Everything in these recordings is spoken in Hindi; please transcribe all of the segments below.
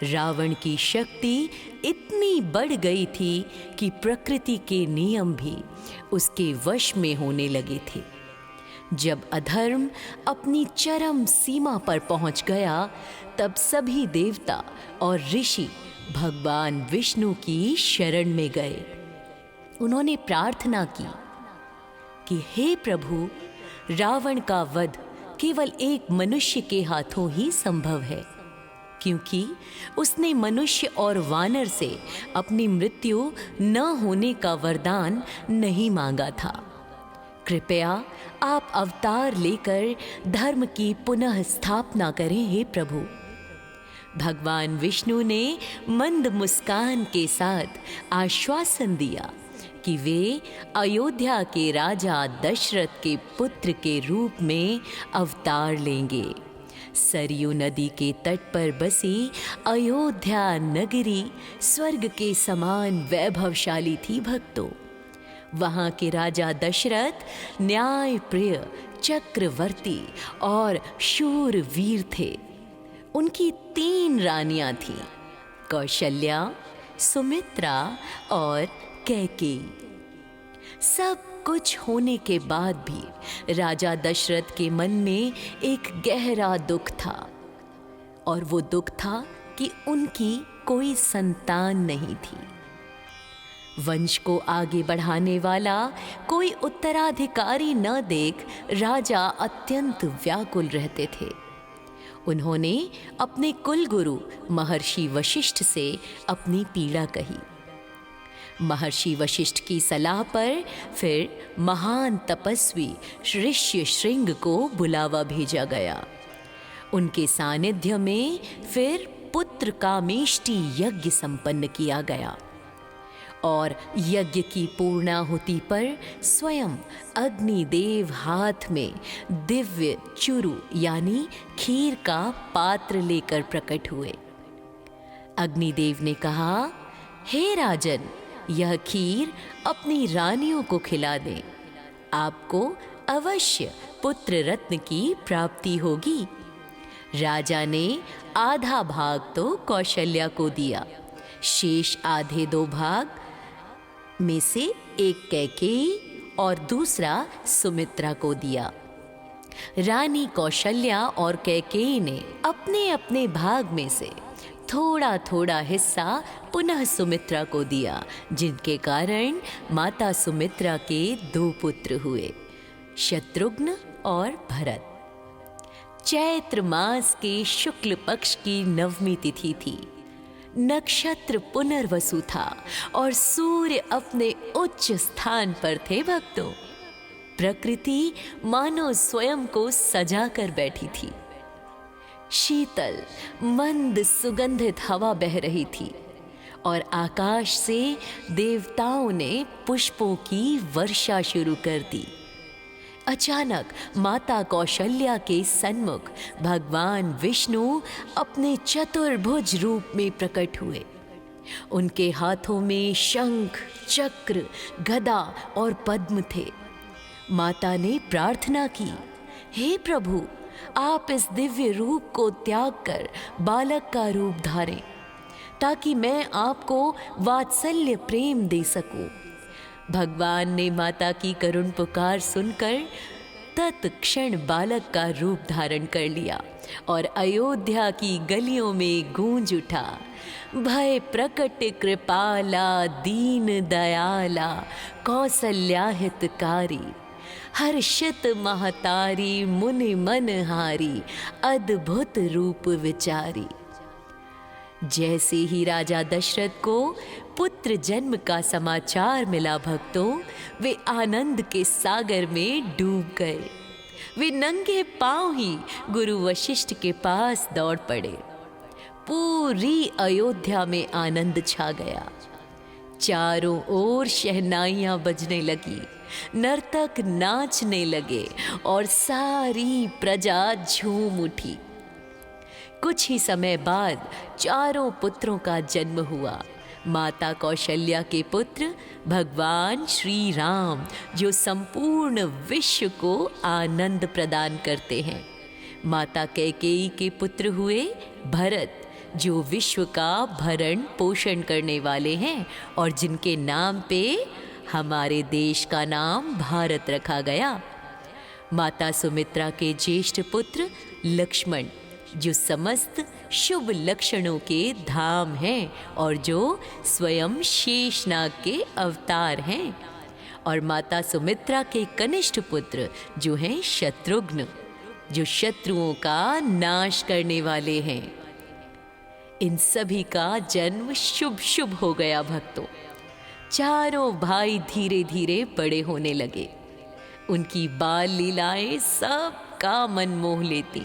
रावण की शक्ति इतनी बढ़ गई थी कि प्रकृति के नियम भी उसके वश में होने लगे थे। जब अधर्म अपनी चरम सीमा पर पहुंच गया, तब सभी देवता और ऋषि भगवान विष्णु की शरण में गए। उन्होंने प्रार्थना की कि हे प्रभु, रावण का वध केवल एक मनुष्य के हाथों ही संभव है, क्योंकि उसने मनुष्य और वानर से अपनी मृत्यु न होने का वरदान नहीं मांगा था। कृपया आप अवतार लेकर धर्म की पुनः स्थापना करें हे प्रभु। भगवान विष्णु ने मंद मुस्कान के साथ आश्वासन दिया कि वे अयोध्या के राजा दशरथ के पुत्र के रूप में अवतार लेंगे। सरयू नदी के तट पर बसी अयोध्या नगरी स्वर्ग के समान वैभवशाली थी भक्तों। वहाँ के राजा दशरथ न्याय प्रिय, चक्रवर्ती और शूर वीर थे। उनकी 3 रानियां थीं, कौशल्या, सुमित्रा और कैकेयी। सब कुछ होने के बाद भी राजा दशरथ के मन में एक गहरा दुख था, और वो दुख था कि उनकी कोई संतान नहीं थी। वंश को आगे बढ़ाने वाला कोई उत्तराधिकारी न देख राजा अत्यंत व्याकुल रहते थे। उन्होंने अपने कुलगुरु महर्षि वशिष्ठ से अपनी पीड़ा कही। महर्षि वशिष्ठ की सलाह पर फिर महान तपस्वी ऋष्य श्रृंग को बुलावा भेजा गया। उनके सानिध्य में फिर पुत्र कामेष्टि यज्ञ संपन्न किया गया, और यज्ञ की पूर्णाहुति पर स्वयं अग्निदेव हाथ में दिव्य चुरु यानी खीर का पात्र लेकर प्रकट हुए। अग्निदेव ने कहा, हे राजन, यह खीर अपनी रानियों को खिला दें, आपको अवश्य पुत्र रत्न की प्राप्ति होगी। राजा ने आधा भाग तो कौशल्या को दिया, शेष आधे 2 भाग में से एक कैकेयी और दूसरा सुमित्रा को दिया। रानी कौशल्या और कैकेयी ने अपने अपने भाग में से थोड़ा थोड़ा हिस्सा पुनः सुमित्रा को दिया, जिनके कारण माता सुमित्रा के 2 पुत्र हुए, शत्रुघ्न और भरत। चैत्र मास के शुक्ल पक्ष की 9वीं तिथि थी। नक्षत्र पुनर्वसु था और सूर्य अपने उच्च स्थान पर थे भक्तों। प्रकृति मानो स्वयं को सजा कर बैठी थी। शीतल मंद सुगंधित हवा बह रही थी और आकाश से देवताओं ने पुष्पों की वर्षा शुरू कर दी। अचानक माता कौशल्या के सन्मुख भगवान विष्णु अपने चतुर्भुज रूप में प्रकट हुए। उनके हाथों में शंख, चक्र, गदा और पद्म थे। माता ने प्रार्थना की, हे प्रभु, आप इस दिव्य रूप को त्याग कर बालक का रूप धारें, ताकि मैं आपको वात्सल्य प्रेम दे सकूं। भगवान ने माता की करुण पुकार सुनकर तत्क्षण बालक का रूप धारण कर लिया और अयोध्या की गलियों में गूंज उठा, भय प्रकट कृपाला दीन दयाला कौसल्या हितकारी, हर्षित महतारी मुनि मनहारी अद्भुत रूप विचारी। जैसे ही राजा दशरथ को पुत्र जन्म का समाचार मिला भक्तों, वे आनंद के सागर में डूब गए। वे नंगे पांव ही गुरु वशिष्ठ के पास दौड़ पड़े। पूरी अयोध्या में आनंद छा गया। चारों ओर शहनाइयां बजने लगी, नर्तक नाचने लगे और सारी प्रजा झूम उठी। कुछ ही समय बाद 4 पुत्रों का जन्म हुआ। माता कौशल्या के पुत्र भगवान श्री राम, जो संपूर्ण विश्व को आनंद प्रदान करते हैं। माता कैकेयी के पुत्र हुए भरत, जो विश्व का भरण पोषण करने वाले हैं और जिनके नाम पे हमारे देश का नाम भारत रखा गया। माता सुमित्रा के ज्येष्ठ पुत्र लक्ष्मण, जो समस्त शुभ लक्षणों के धाम हैं और जो स्वयं शेषनाग के अवतार हैं। और माता सुमित्रा के कनिष्ठ पुत्र जो हैं शत्रुघ्न, जो शत्रुओं का नाश करने वाले हैं। इन सभी का जन्म शुभ शुभ हो गया भक्तों। चारों भाई धीरे धीरे बड़े होने लगे। उनकी बाल लीलाएं सबका मन मोह लेती।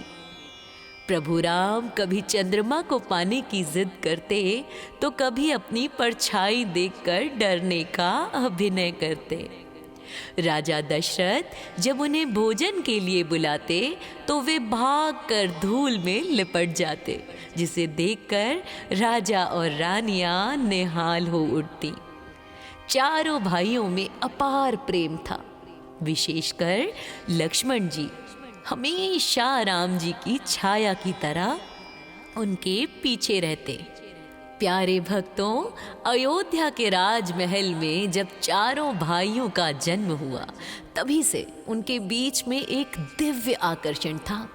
प्रभु राम कभी चंद्रमा को पाने की जिद करते तो कभी अपनी परछाई देखकर डरने का अभिनय करते। राजा दशरथ जब उन्हें भोजन के लिए बुलाते तो वे भागकर धूल में लिपट जाते, जिसे देखकर राजा और रानियां निहाल हो उठती। चारों भाइयों में अपार प्रेम था। विशेषकर लक्ष्मण जी हमेशा राम जी की छाया की तरह उनके पीछे रहते। प्यारे भक्तों, अयोध्या के राजमहल में जब चारों भाइयों का जन्म हुआ, तभी से उनके बीच में एक दिव्य आकर्षण था।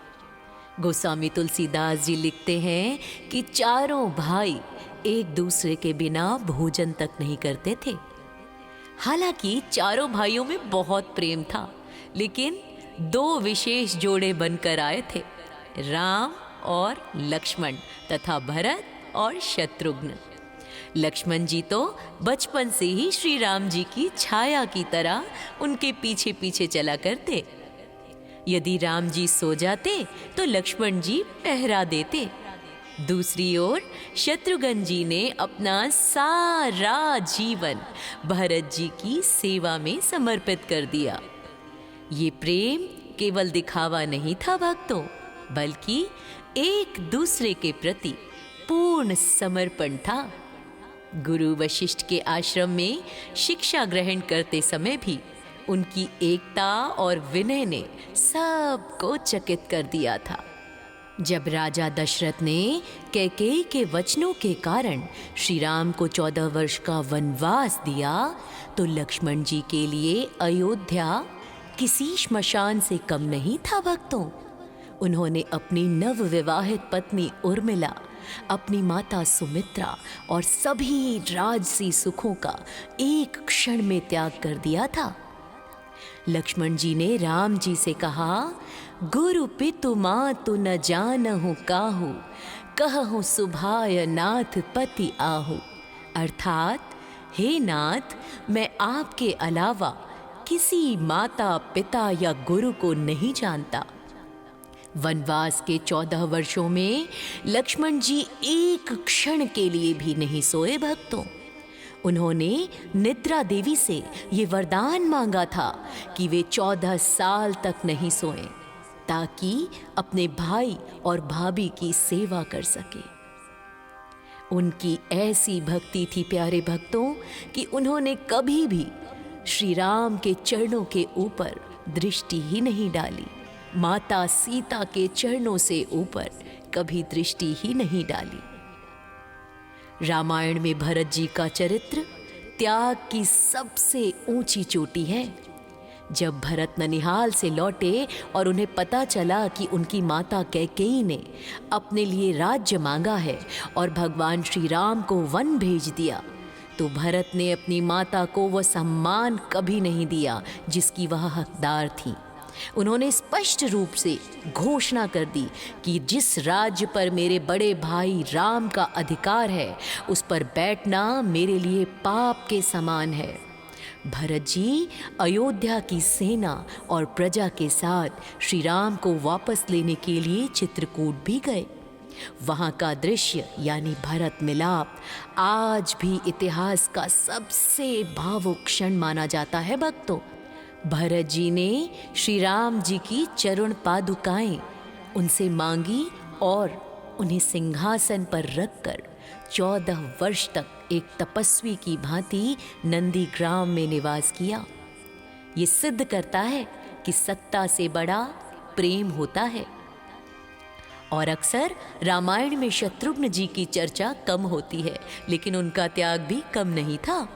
गोस्वामी तुलसीदास जी लिखते हैं कि चारों भाई एक दूसरे के बिना भोजन तक नहीं करते थे। हालांकि चारों भाइयों में बहुत प्रेम था, लेकिन दो विशेष जोड़े बनकर आए थे, राम और लक्ष्मण तथा भरत और शत्रुघ्न। लक्ष्मण जी तो बचपन से ही श्री राम जी की छाया की तरह उनके पीछे पीछे चला करते। यदि राम जी सो जाते तो लक्ष्मण जी पहरा देते। दूसरी ओर शत्रुघ्न जी ने अपना सारा जीवन भरत जी की सेवा में समर्पित कर दिया। ये प्रेम केवल दिखावा नहीं था भक्तों, बल्कि एक दूसरे के प्रति पूर्ण समर्पण था। गुरु वशिष्ठ के आश्रम में शिक्षा ग्रहण करते समय भी उनकी एकता और विनय ने सबको चकित कर दिया था। जब राजा दशरथ ने कैकेयी के वचनों के कारण श्री राम को 14 वर्ष का वनवास दिया, तो लक्ष्मण जी के लिए अयोध्या किसी श्मशान से कम नहीं था भक्तों। उन्होंने अपनी नवविवाहित पत्नी उर्मिला, अपनी माता सुमित्रा और सभी राजसी सुखों का एक क्षण में त्याग कर दिया था। लक्ष्मण जी ने राम जी से कहा, गुरु पितु मातु न जानहु काहू, कहहु सुभाय नाथ पति आहू। अर्थात, हे नाथ, मैं आपके अलावा किसी माता पिता या गुरु को नहीं जानता। वनवास के 14 वर्षों में लक्ष्मण जी एक क्षण के लिए भी नहीं सोए भक्तों। उन्होंने निद्रा देवी से ये वरदान मांगा था कि वे 14 साल तक नहीं सोएं, ताकि अपने भाई और भाभी की सेवा कर सके। उनकी ऐसी भक्ति थी प्यारे भक्तों कि उन्होंने कभी भी श्री राम के चरणों के ऊपर दृष्टि ही नहीं डाली। माता सीता के चरणों से ऊपर कभी दृष्टि ही नहीं डाली। रामायण में भरत जी का चरित्र त्याग की सबसे ऊंची चोटी है। जब भरत ननिहाल से लौटे और उन्हें पता चला कि उनकी माता कैकेयी ने अपने लिए राज्य मांगा है और भगवान श्री राम को वन भेज दिया, तो भरत ने अपनी माता को वह सम्मान कभी नहीं दिया जिसकी वह हकदार थी। उन्होंने स्पष्ट रूप से घोषणा कर दी कि जिस राज्य पर मेरे बड़े भाई राम का अधिकार है, उस पर बैठना मेरे लिए पाप के समान है। भरत जी अयोध्या की सेना और प्रजा के साथ श्री राम को वापस लेने के लिए चित्रकूट भी गए। वहाँ का दृश्य यानी भरत मिलाप आज भी इतिहास का सबसे भावुक क्षण माना जाता है भक्तों। भरत जी ने श्री राम जी की चरण पादुकाएं उनसे मांगी और उन्हें सिंहासन पर रखकर 14 वर्ष तक एक तपस्वी की भांति नंदीग्राम में निवास किया। ये सिद्ध करता है कि सत्ता से बड़ा प्रेम होता है। और अक्सर रामायण में शत्रुघ्न जी की चर्चा कम होती है, लेकिन उनका त्याग भी कम नहीं था।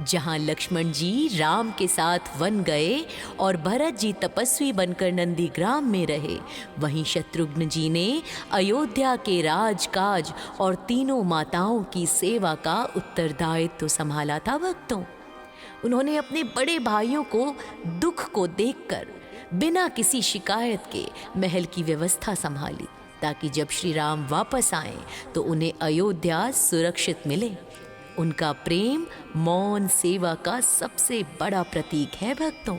जहां लक्ष्मण जी राम के साथ वन गए और भरत जी तपस्वी बनकर नंदीग्राम में रहे, वहीं शत्रुघ्न जी ने अयोध्या के राजकाज और तीनों माताओं की सेवा का उत्तरदायित्व संभाला था। भक्तों, उन्होंने अपने बड़े भाइयों को दुख को देखकर बिना किसी शिकायत के महल की व्यवस्था संभाली, ताकि जब श्री राम वापस आए तो उन्हें अयोध्या सुरक्षित मिले। उनका प्रेम मौन सेवा का सबसे बड़ा प्रतीक है। भक्तों,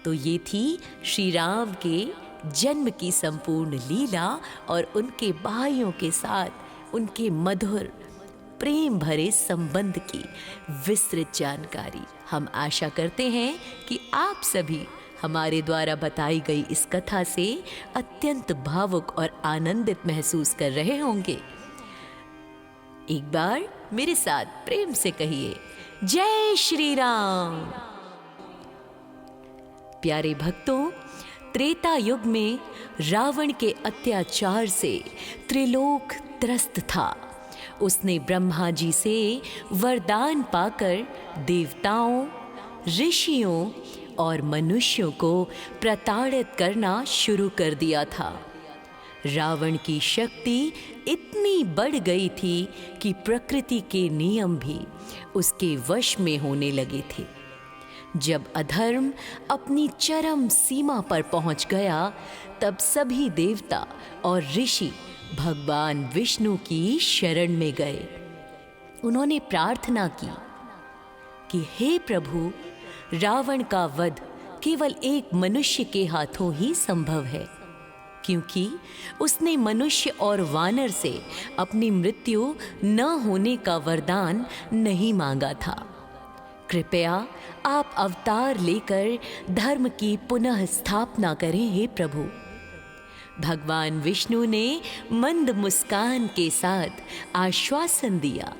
तो ये थी श्री राम के जन्म की संपूर्ण लीला और उनके भाइयों के साथ उनके मधुर प्रेम भरे संबंध की विस्तृत जानकारी। हम आशा करते हैं कि आप सभी हमारे द्वारा बताई गई इस कथा से अत्यंत भावुक और आनंदित महसूस कर रहे होंगे। एक बार मेरे साथ प्रेम से कहिए, जय श्री राम। प्यारे भक्तों, त्रेता युग में रावण के अत्याचार से त्रिलोक त्रस्त था। उसने ब्रह्मा जी से वरदान पाकर देवताओं, ऋषियों और मनुष्यों को प्रताड़ित करना शुरू कर दिया था। रावण की शक्ति इतनी बढ़ गई थी कि प्रकृति के नियम भी उसके वश में होने लगे थे। जब अधर्म अपनी चरम सीमा पर पहुंच गया, तब सभी देवता और ऋषि भगवान विष्णु की शरण में गए। उन्होंने प्रार्थना की कि हे प्रभु, रावण का वध केवल एक मनुष्य के हाथों ही संभव है, क्योंकि उसने मनुष्य और वानर से अपनी मृत्यु न होने का वरदान नहीं मांगा था। कृपया आप अवतार लेकर धर्म की पुनः स्थापना करें हे प्रभु। भगवान विष्णु ने मंद मुस्कान के साथ आश्वासन दिया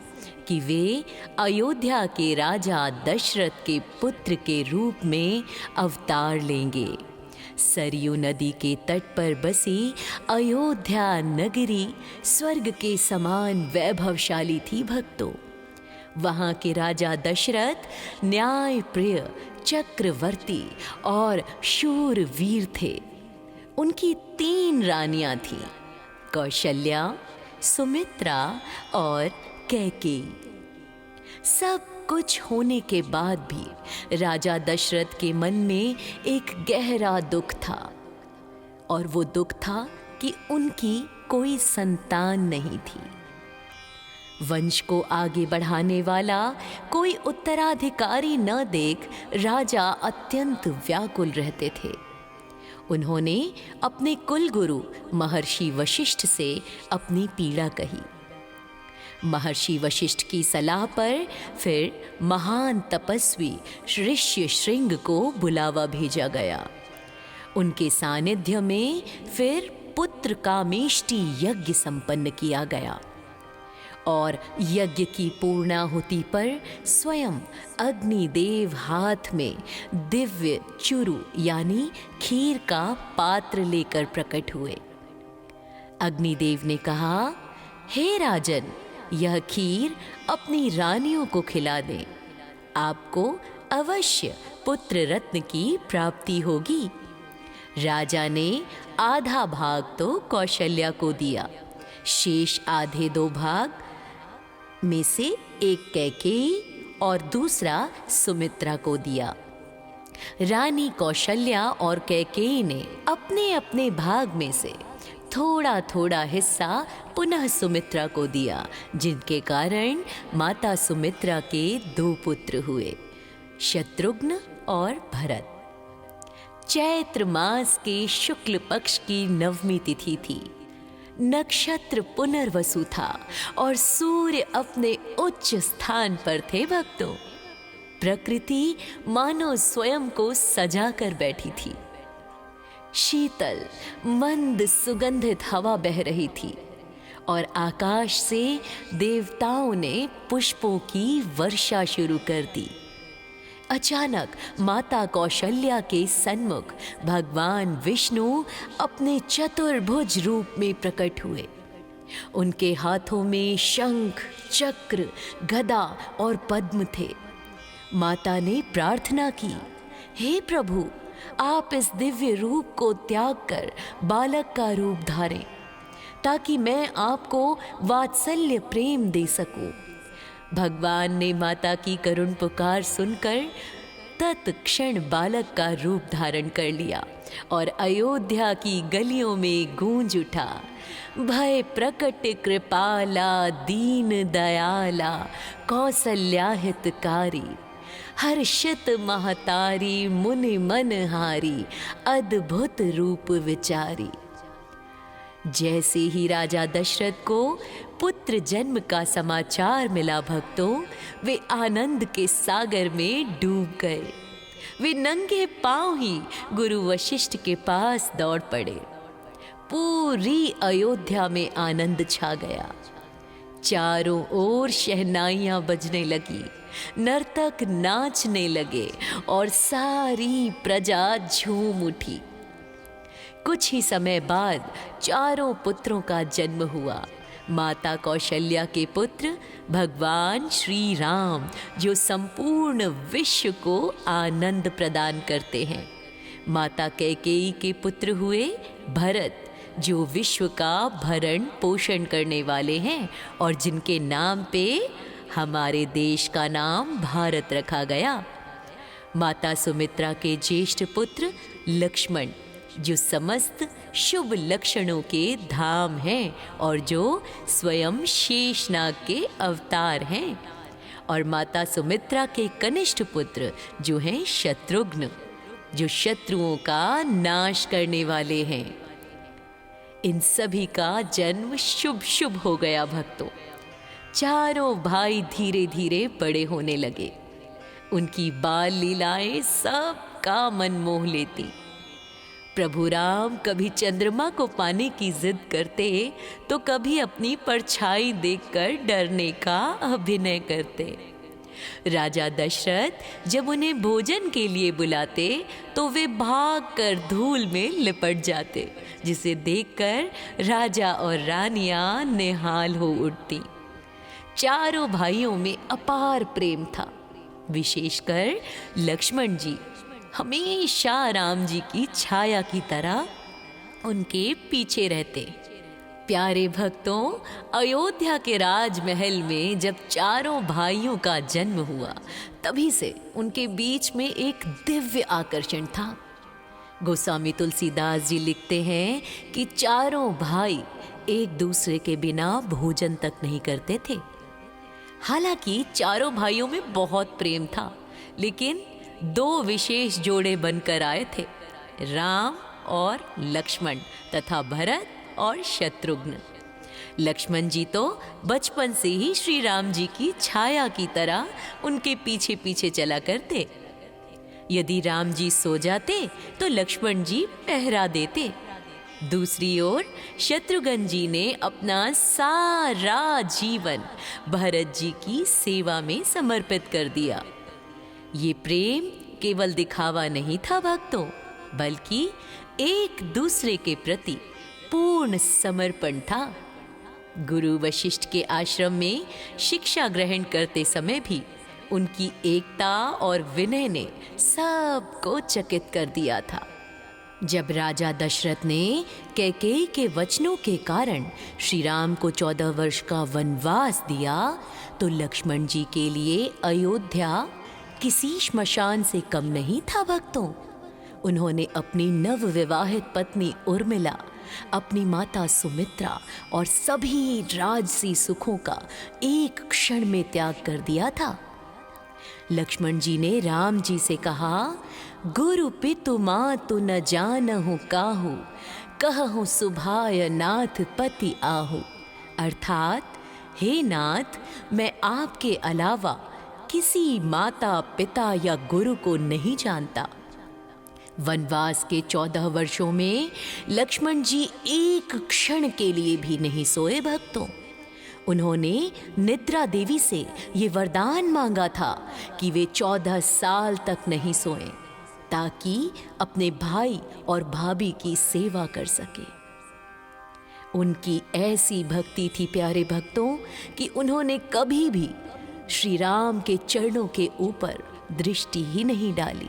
कि वे अयोध्या के राजा दशरथ के पुत्र के रूप में अवतार लेंगे। सरयू नदी के तट पर बसी अयोध्या नगरी स्वर्ग के समान वैभवशाली थी। भक्तों, वहाँ के राजा दशरथ न्याय प्रिय, चक्रवर्ती और शूर वीर थे। उनकी 3 रानियां थीं, कौशल्या, सुमित्रा और कैकेयी। सब कुछ होने के बाद भी राजा दशरथ के मन में एक गहरा दुख था, और वो दुख था कि उनकी कोई संतान नहीं थी। वंश को आगे बढ़ाने वाला कोई उत्तराधिकारी न देख राजा अत्यंत व्याकुल रहते थे। उन्होंने अपने कुलगुरु महर्षि वशिष्ठ से अपनी पीड़ा कही। महर्षि वशिष्ठ की सलाह पर फिर महान तपस्वी ऋष्य श्रृंग को बुलावा भेजा गया। उनके सानिध्य में फिर पुत्र कामेष्टि यज्ञ संपन्न किया गया, और यज्ञ की पूर्णाहुति पर स्वयं अग्निदेव हाथ में दिव्य चुरु यानी खीर का पात्र लेकर प्रकट हुए। अग्निदेव ने कहा, हे राजन, यह खीर अपनी रानियों को खिला दें, आपको अवश्य पुत्र रत्न की प्राप्ति होगी। राजा ने आधा भाग तो कौशल्या को दिया, शेष आधे 2 भाग में से एक कैकेयी और दूसरा सुमित्रा को दिया। रानी कौशल्या और कैकेयी ने अपने अपने भाग में से थोड़ा थोड़ा हिस्सा पुनः सुमित्रा को दिया, जिनके कारण माता सुमित्रा के 2 पुत्र हुए, शत्रुघ्न और भरत। चैत्र मास के शुक्ल पक्ष की 9वीं तिथि थी। नक्षत्र पुनर्वसु था और सूर्य अपने उच्च स्थान पर थे। भक्तों, प्रकृति मानो स्वयं को सजा कर बैठी थी। शीतल मंद सुगंधित हवा बह रही थी और आकाश से देवताओं ने पुष्पों की वर्षा शुरू कर दी। अचानक माता कौशल्या के सन्मुख भगवान विष्णु अपने चतुर्भुज रूप में प्रकट हुए। उनके हाथों में शंख, चक्र, गदा और पद्म थे। माता ने प्रार्थना की, हे प्रभु, आप इस दिव्य रूप को त्याग कर बालक का रूप धारें, ताकि मैं आपको वात्सल्य प्रेम दे सकूं। भगवान ने माता की करुण पुकार सुनकर तत्क्षण बालक का रूप धारण कर लिया और अयोध्या की गलियों में गूंज उठा, भय प्रकट कृपाला दीन दयाला कौसल्या हितकारी, हर्षित महतारी मुनि मनहारी अद्भुत रूप विचारी। जैसे ही राजा दशरथ को पुत्र जन्म का समाचार मिला भक्तों, वे आनंद के सागर में डूब गए। वे नंगे पांव ही गुरु वशिष्ठ के पास दौड़ पड़े। पूरी अयोध्या में आनंद छा गया। चारों ओर शहनाइयां बजने लगी, नर्तक नाचने लगे और सारी प्रजा झूम उठी। कुछ ही समय बाद चारों पुत्रों का जन्म हुआ। माता कौशल्या के पुत्र भगवान श्री राम, जो संपूर्ण विश्व को आनंद प्रदान करते हैं। माता कैकेयी के पुत्र हुए भरत, जो विश्व का भरण पोषण करने वाले हैं और जिनके नाम पे हमारे देश का नाम भारत रखा गया। माता सुमित्रा के ज्येष्ठ पुत्र लक्ष्मण, जो समस्त शुभ लक्षणों के धाम हैं और जो स्वयं शेषनाग के अवतार हैं। और माता सुमित्रा के कनिष्ठ पुत्र जो हैं शत्रुघ्न, जो शत्रुओं का नाश करने वाले हैं। इन सभी का जन्म शुभ शुभ हो गया भक्तों। चारों भाई धीरे धीरे बड़े होने लगे। उनकी बाल लीलाएं सबका मन मोह लेती। प्रभु राम कभी चंद्रमा को पाने की जिद करते तो कभी अपनी परछाई देखकर डरने का अभिनय करते। राजा दशरथ जब उन्हें भोजन के लिए बुलाते तो वे भागकर धूल में लिपट जाते, जिसे देखकर राजा और रानियां निहाल हो उठती। चारों भाइयों में अपार प्रेम था। विशेषकर लक्ष्मण जी हमेशा राम जी की छाया की तरह उनके पीछे रहते। प्यारे भक्तों, अयोध्या के राजमहल में जब चारों भाइयों का जन्म हुआ, तभी से उनके बीच में एक दिव्य आकर्षण था। गोस्वामी तुलसीदास जी लिखते हैं कि चारों भाई एक दूसरे के बिना भोजन तक नहीं करते थे। हालांकि चारों भाइयों में बहुत प्रेम था, लेकिन दो विशेष जोड़े बनकर आए थे, राम और लक्ष्मण तथा भरत और शत्रुघ्न। लक्ष्मण जी तो बचपन से ही श्री राम जी की छाया की तरह उनके पीछे पीछे चला करते। यदि राम जी सो जाते तो लक्ष्मण जी पहरा देते। दूसरी ओर शत्रुघ्न जी ने अपना सारा जीवन भरत जी की सेवा में समर्पित कर दिया। ये प्रेम केवल दिखावा नहीं था भक्तों, बल्कि एक दूसरे के प्रति पूर्ण समर्पण था। गुरु वशिष्ठ के आश्रम में शिक्षा ग्रहण करते समय भी उनकी एकता और विनय ने सबको चकित कर दिया था। जब राजा दशरथ ने कैकेयी के वचनों के कारण श्री राम को 14 वर्ष का वनवास दिया, तो लक्ष्मण जी के लिए अयोध्या किसी श्मशान से कम नहीं था भक्तों। उन्होंने अपनी नवविवाहित पत्नी उर्मिला, अपनी माता सुमित्रा और सभी राजसी सुखों का एक क्षण में त्याग कर दिया था। लक्ष्मण जी ने राम जी से कहा, गुरु पितु मातु न जानहु काहू, कहहु सुभाय नाथ पति आहू। अर्थात, हे नाथ, मैं आपके अलावा किसी माता पिता या गुरु को नहीं जानता। वनवास के 14 वर्षों में लक्ष्मण जी एक क्षण के लिए भी नहीं सोए भक्तों। उन्होंने निद्रा देवी से ये वरदान मांगा था कि वे 14 साल तक नहीं सोएं, ताकि अपने भाई और भाभी की सेवा कर सके। उनकी ऐसी भक्ति थी प्यारे भक्तों कि उन्होंने कभी भी श्री राम के चरणों के ऊपर दृष्टि ही नहीं डाली।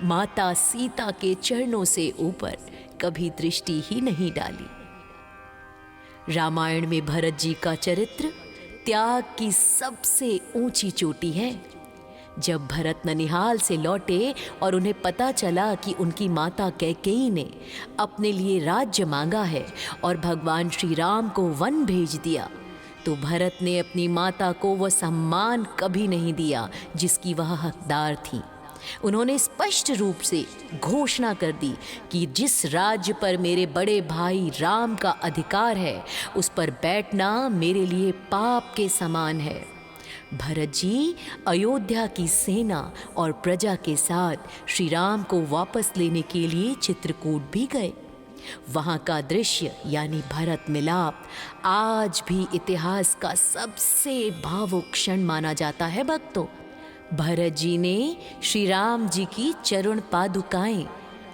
माता सीता के चरणों से ऊपर कभी दृष्टि ही नहीं डाली। रामायण में भरत जी का चरित्र त्याग की सबसे ऊंची चोटी है। जब भरत ननिहाल से लौटे और उन्हें पता चला कि उनकी माता कैकेयी ने अपने लिए राज्य मांगा है और भगवान श्री राम को वन भेज दिया, तो भरत ने अपनी माता को वह सम्मान कभी नहीं दिया जिसकी वह हकदार थी। उन्होंने स्पष्ट रूप से घोषणा कर दी कि जिस राज्य पर मेरे बड़े भाई राम का अधिकार है, उस पर बैठना मेरे लिए पाप के समान है। भरत जी अयोध्या की सेना और प्रजा के साथ श्री राम को वापस लेने के लिए चित्रकूट भी गए। वहाँ का दृश्य यानी भरत मिलाप आज भी इतिहास का सबसे भावुक क्षण माना जाता है भक्तों। भरत जी ने श्री राम जी की चरण पादुकाएं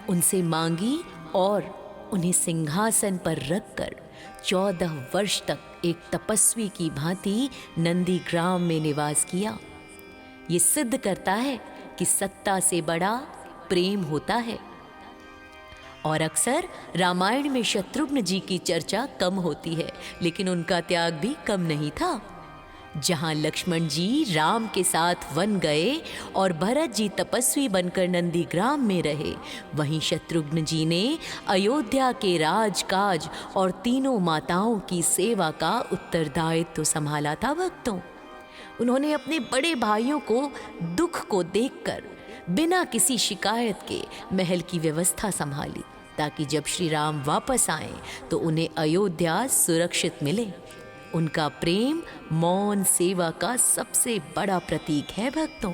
उनसे मांगी और उन्हें सिंहासन पर रखकर 14 वर्ष तक एक तपस्वी की भांति नंदीग्राम में निवास किया। ये सिद्ध करता है कि सत्ता से बड़ा प्रेम होता है। और अक्सर रामायण में शत्रुघ्न जी की चर्चा कम होती है, लेकिन उनका त्याग भी कम नहीं था। जहां लक्ष्मण जी राम के साथ वन गए और भरत जी तपस्वी बनकर नंदीग्राम में रहे, वहीं शत्रुघ्न जी ने अयोध्या के राजकाज और तीनों माताओं की सेवा का उत्तरदायित्व संभाला था भक्तों। उन्होंने अपने बड़े भाइयों को दुख को देखकर बिना किसी शिकायत के महल की व्यवस्था संभाली, ताकि जब श्री राम वापस आए तो उन्हें अयोध्या सुरक्षित मिले। उनका प्रेम मौन सेवा का सबसे बड़ा प्रतीक है भक्तों।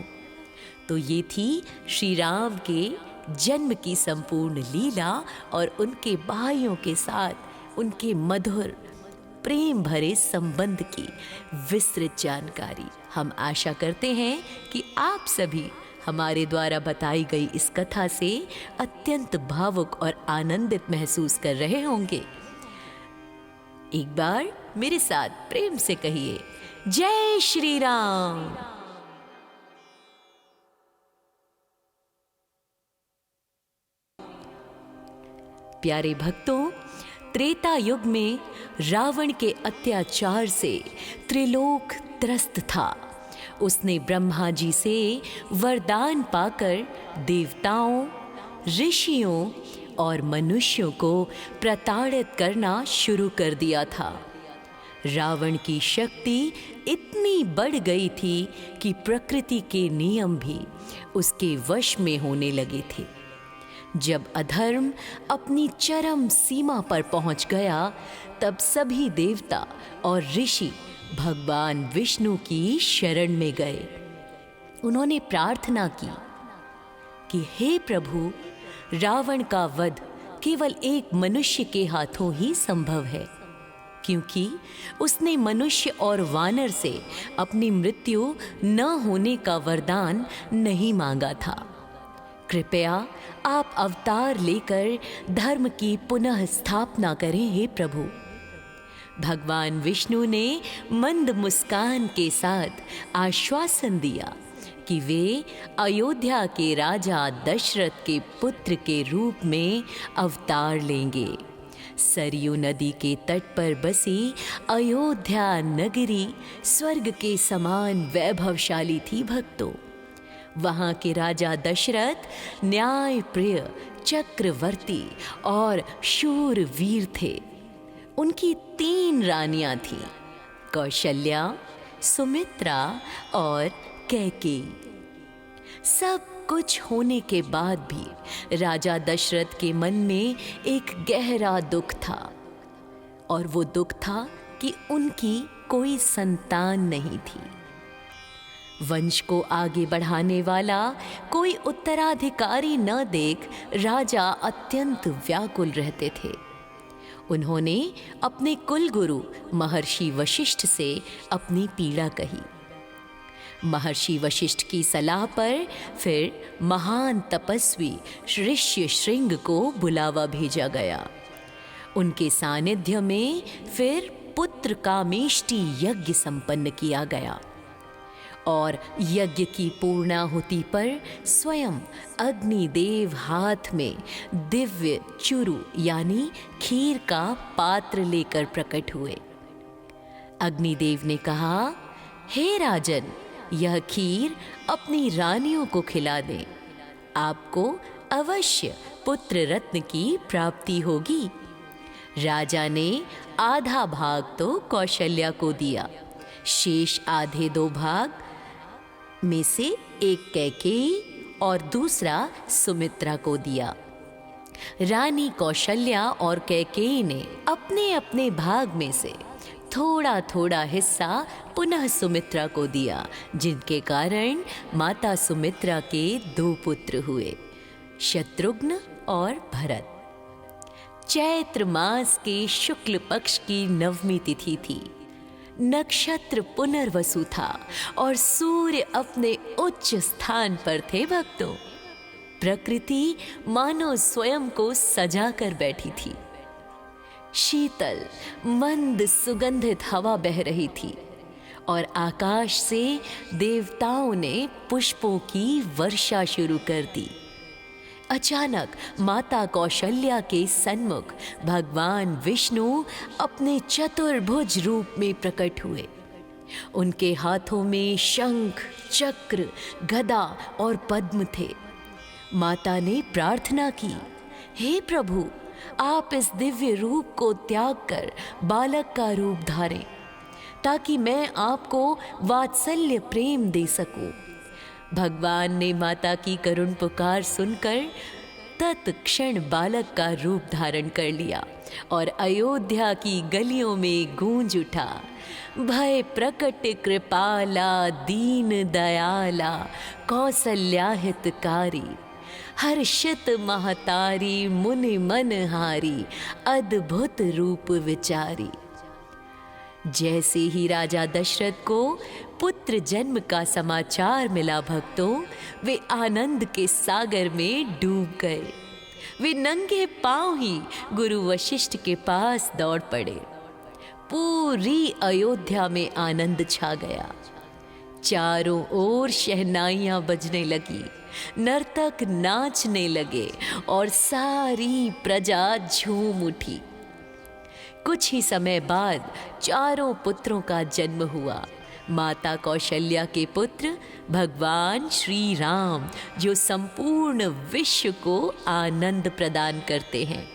तो ये थी श्री राम के जन्म की संपूर्ण लीला और उनके भाइयों के साथ उनके मधुर प्रेम भरे संबंध की विस्तृत जानकारी। हम आशा करते हैं कि आप सभी हमारे द्वारा बताई गई इस कथा से अत्यंत भावुक और आनंदित महसूस कर रहे होंगे। एक बार मेरे साथ प्रेम से कहिए, जय श्री राम। प्यारे भक्तों, त्रेता युग में रावण के अत्याचार से त्रिलोक त्रस्त था। उसने ब्रह्मा जी से वरदान पाकर देवताओं, ऋषियों और मनुष्यों को प्रताड़ित करना शुरू कर दिया था। रावण की शक्ति इतनी बढ़ गई थी कि प्रकृति के नियम भी उसके वश में होने लगे थे। जब अधर्म अपनी चरम सीमा पर पहुंच गया, तब सभी देवता और ऋषि भगवान विष्णु की शरण में गए। उन्होंने प्रार्थना की कि हे प्रभु, रावण का वध केवल एक मनुष्य के हाथों ही संभव है, क्योंकि उसने मनुष्य और वानर से अपनी मृत्यु न होने का वरदान नहीं मांगा था। कृपया आप अवतार लेकर धर्म की पुनः स्थापना करें हे प्रभु। भगवान विष्णु ने मंद मुस्कान के साथ आश्वासन दिया कि वे अयोध्या के राजा दशरथ के पुत्र के रूप में अवतार लेंगे। सरयू नदी के तट पर बसी अयोध्या नगरी स्वर्ग के समान वैभवशाली थी भक्तों। वहाँ के राजा दशरथ न्याय प्रिय, चक्रवर्ती और शूर वीर थे। उनकी 3 रानियां थीं, कौशल्या, सुमित्रा और कैकेयी। सब कुछ होने के बाद भी राजा दशरथ के मन में एक गहरा दुख था, और वो दुख था कि उनकी कोई संतान नहीं थी। वंश को आगे बढ़ाने वाला कोई उत्तराधिकारी न देख राजा अत्यंत व्याकुल रहते थे। उन्होंने अपने कुलगुरु महर्षि वशिष्ठ से अपनी पीड़ा कही। महर्षि वशिष्ठ की सलाह पर फिर महान तपस्वी ऋष्य श्रृंग को बुलावा भेजा गया। उनके सानिध्य में फिर पुत्र कामेष्टि यज्ञ संपन्न किया गया और यज्ञ की पूर्णाहुति पर स्वयं अग्निदेव हाथ में दिव्य चुरु यानी खीर का पात्र लेकर प्रकट हुए। अग्निदेव ने कहा, हे राजन, यह खीर अपनी रानियों को खिला दें, आपको अवश्य पुत्र रत्न की प्राप्ति होगी। राजा ने आधा भाग तो कौशल्या को दिया, शेष आधे 2 भाग में से एक कैकेयी और दूसरा सुमित्रा को दिया। रानी कौशल्या और कैकेयी ने अपने अपने भाग में से थोड़ा थोड़ा हिस्सा पुनः सुमित्रा को दिया, जिनके कारण माता सुमित्रा के 2 पुत्र हुए, शत्रुघ्न और भरत। चैत्र मास के शुक्ल पक्ष की नवमी तिथि थी। नक्षत्र पुनर्वसु था और सूर्य अपने उच्च स्थान पर थे। भक्तों, प्रकृति मानो स्वयं को सजा कर बैठी थी। शीतल मंद सुगंधित हवा बह रही थी और आकाश से देवताओं ने पुष्पों की वर्षा शुरू कर दी। अचानक माता कौशल्या के सन्मुख भगवान विष्णु अपने चतुर्भुज रूप में प्रकट हुए। उनके हाथों में शंख, चक्र, गदा और पद्म थे। माता ने प्रार्थना की, हे प्रभु, आप इस दिव्य रूप को त्याग कर बालक का रूप धारें, ताकि मैं आपको वात्सल्य प्रेम दे सकूं। भगवान ने माता की करुण पुकार सुनकर तत्क्षण बालक का रूप धारण कर लिया और अयोध्या की गलियों में गूंज उठा, भय प्रकट कृपाला दीन दयाला कौसल्या हितकारी, हर्षित महतारी मुनि मनहारी अद्भुत रूप विचारी। जैसे ही राजा दशरथ को पुत्र जन्म का समाचार मिला, भक्तों, वे आनंद के सागर में डूब गए। वे नंगे पांव ही गुरु वशिष्ठ के पास दौड़ पड़े। पूरी अयोध्या में आनंद छा गया। चारों ओर शहनाइयां बजने लगी, नर्तक नाचने लगे और सारी प्रजा झूम उठी। कुछ ही समय बाद चारों पुत्रों का जन्म हुआ। माता कौशल्या के पुत्र भगवान श्री राम, जो संपूर्ण विश्व को आनंद प्रदान करते हैं।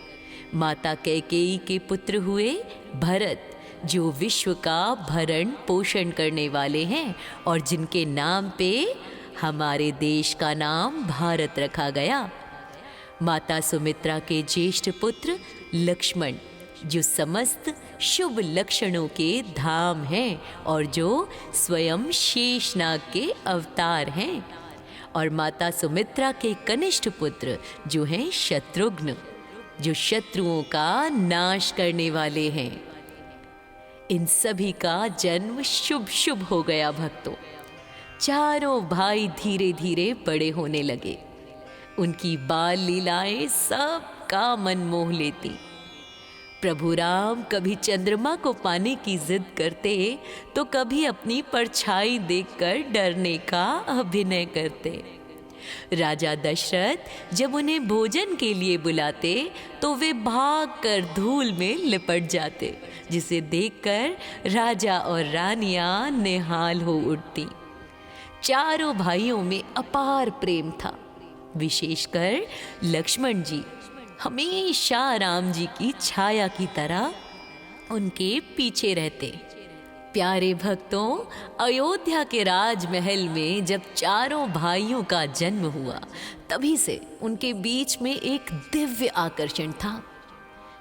माता कैकेयी के पुत्र हुए भरत, जो विश्व का भरण पोषण करने वाले हैं और जिनके नाम पे हमारे देश का नाम भारत रखा गया। माता सुमित्रा के ज्येष्ठ पुत्र लक्ष्मण, जो समस्त शुभ लक्षणों के धाम हैं और जो स्वयं शेषनाग के अवतार हैं। और माता सुमित्रा के कनिष्ठ पुत्र जो हैं शत्रुघ्न, जो शत्रुओं का नाश करने वाले हैं। इन सभी का जन्म शुभ शुभ हो गया। भक्तों, चारों भाई धीरे धीरे बड़े होने लगे। उनकी बाल लीलाएं सबका मन मोह लेती। प्रभु राम कभी चंद्रमा को पाने की जिद करते तो कभी अपनी परछाई देखकर डरने का अभिनय करते। राजा दशरथ जब उन्हें भोजन के लिए बुलाते तो वे भागकर धूल में लिपट जाते, जिसे देखकर राजा और रानियां निहाल हो उठती। चारों भाइयों में अपार प्रेम था। विशेषकर लक्ष्मण जी हमेशा राम जी की छाया की तरह उनके पीछे रहते। प्यारे भक्तों, अयोध्या के राजमहल में जब चारों भाइयों का जन्म हुआ, तभी से उनके बीच में एक दिव्य आकर्षण था।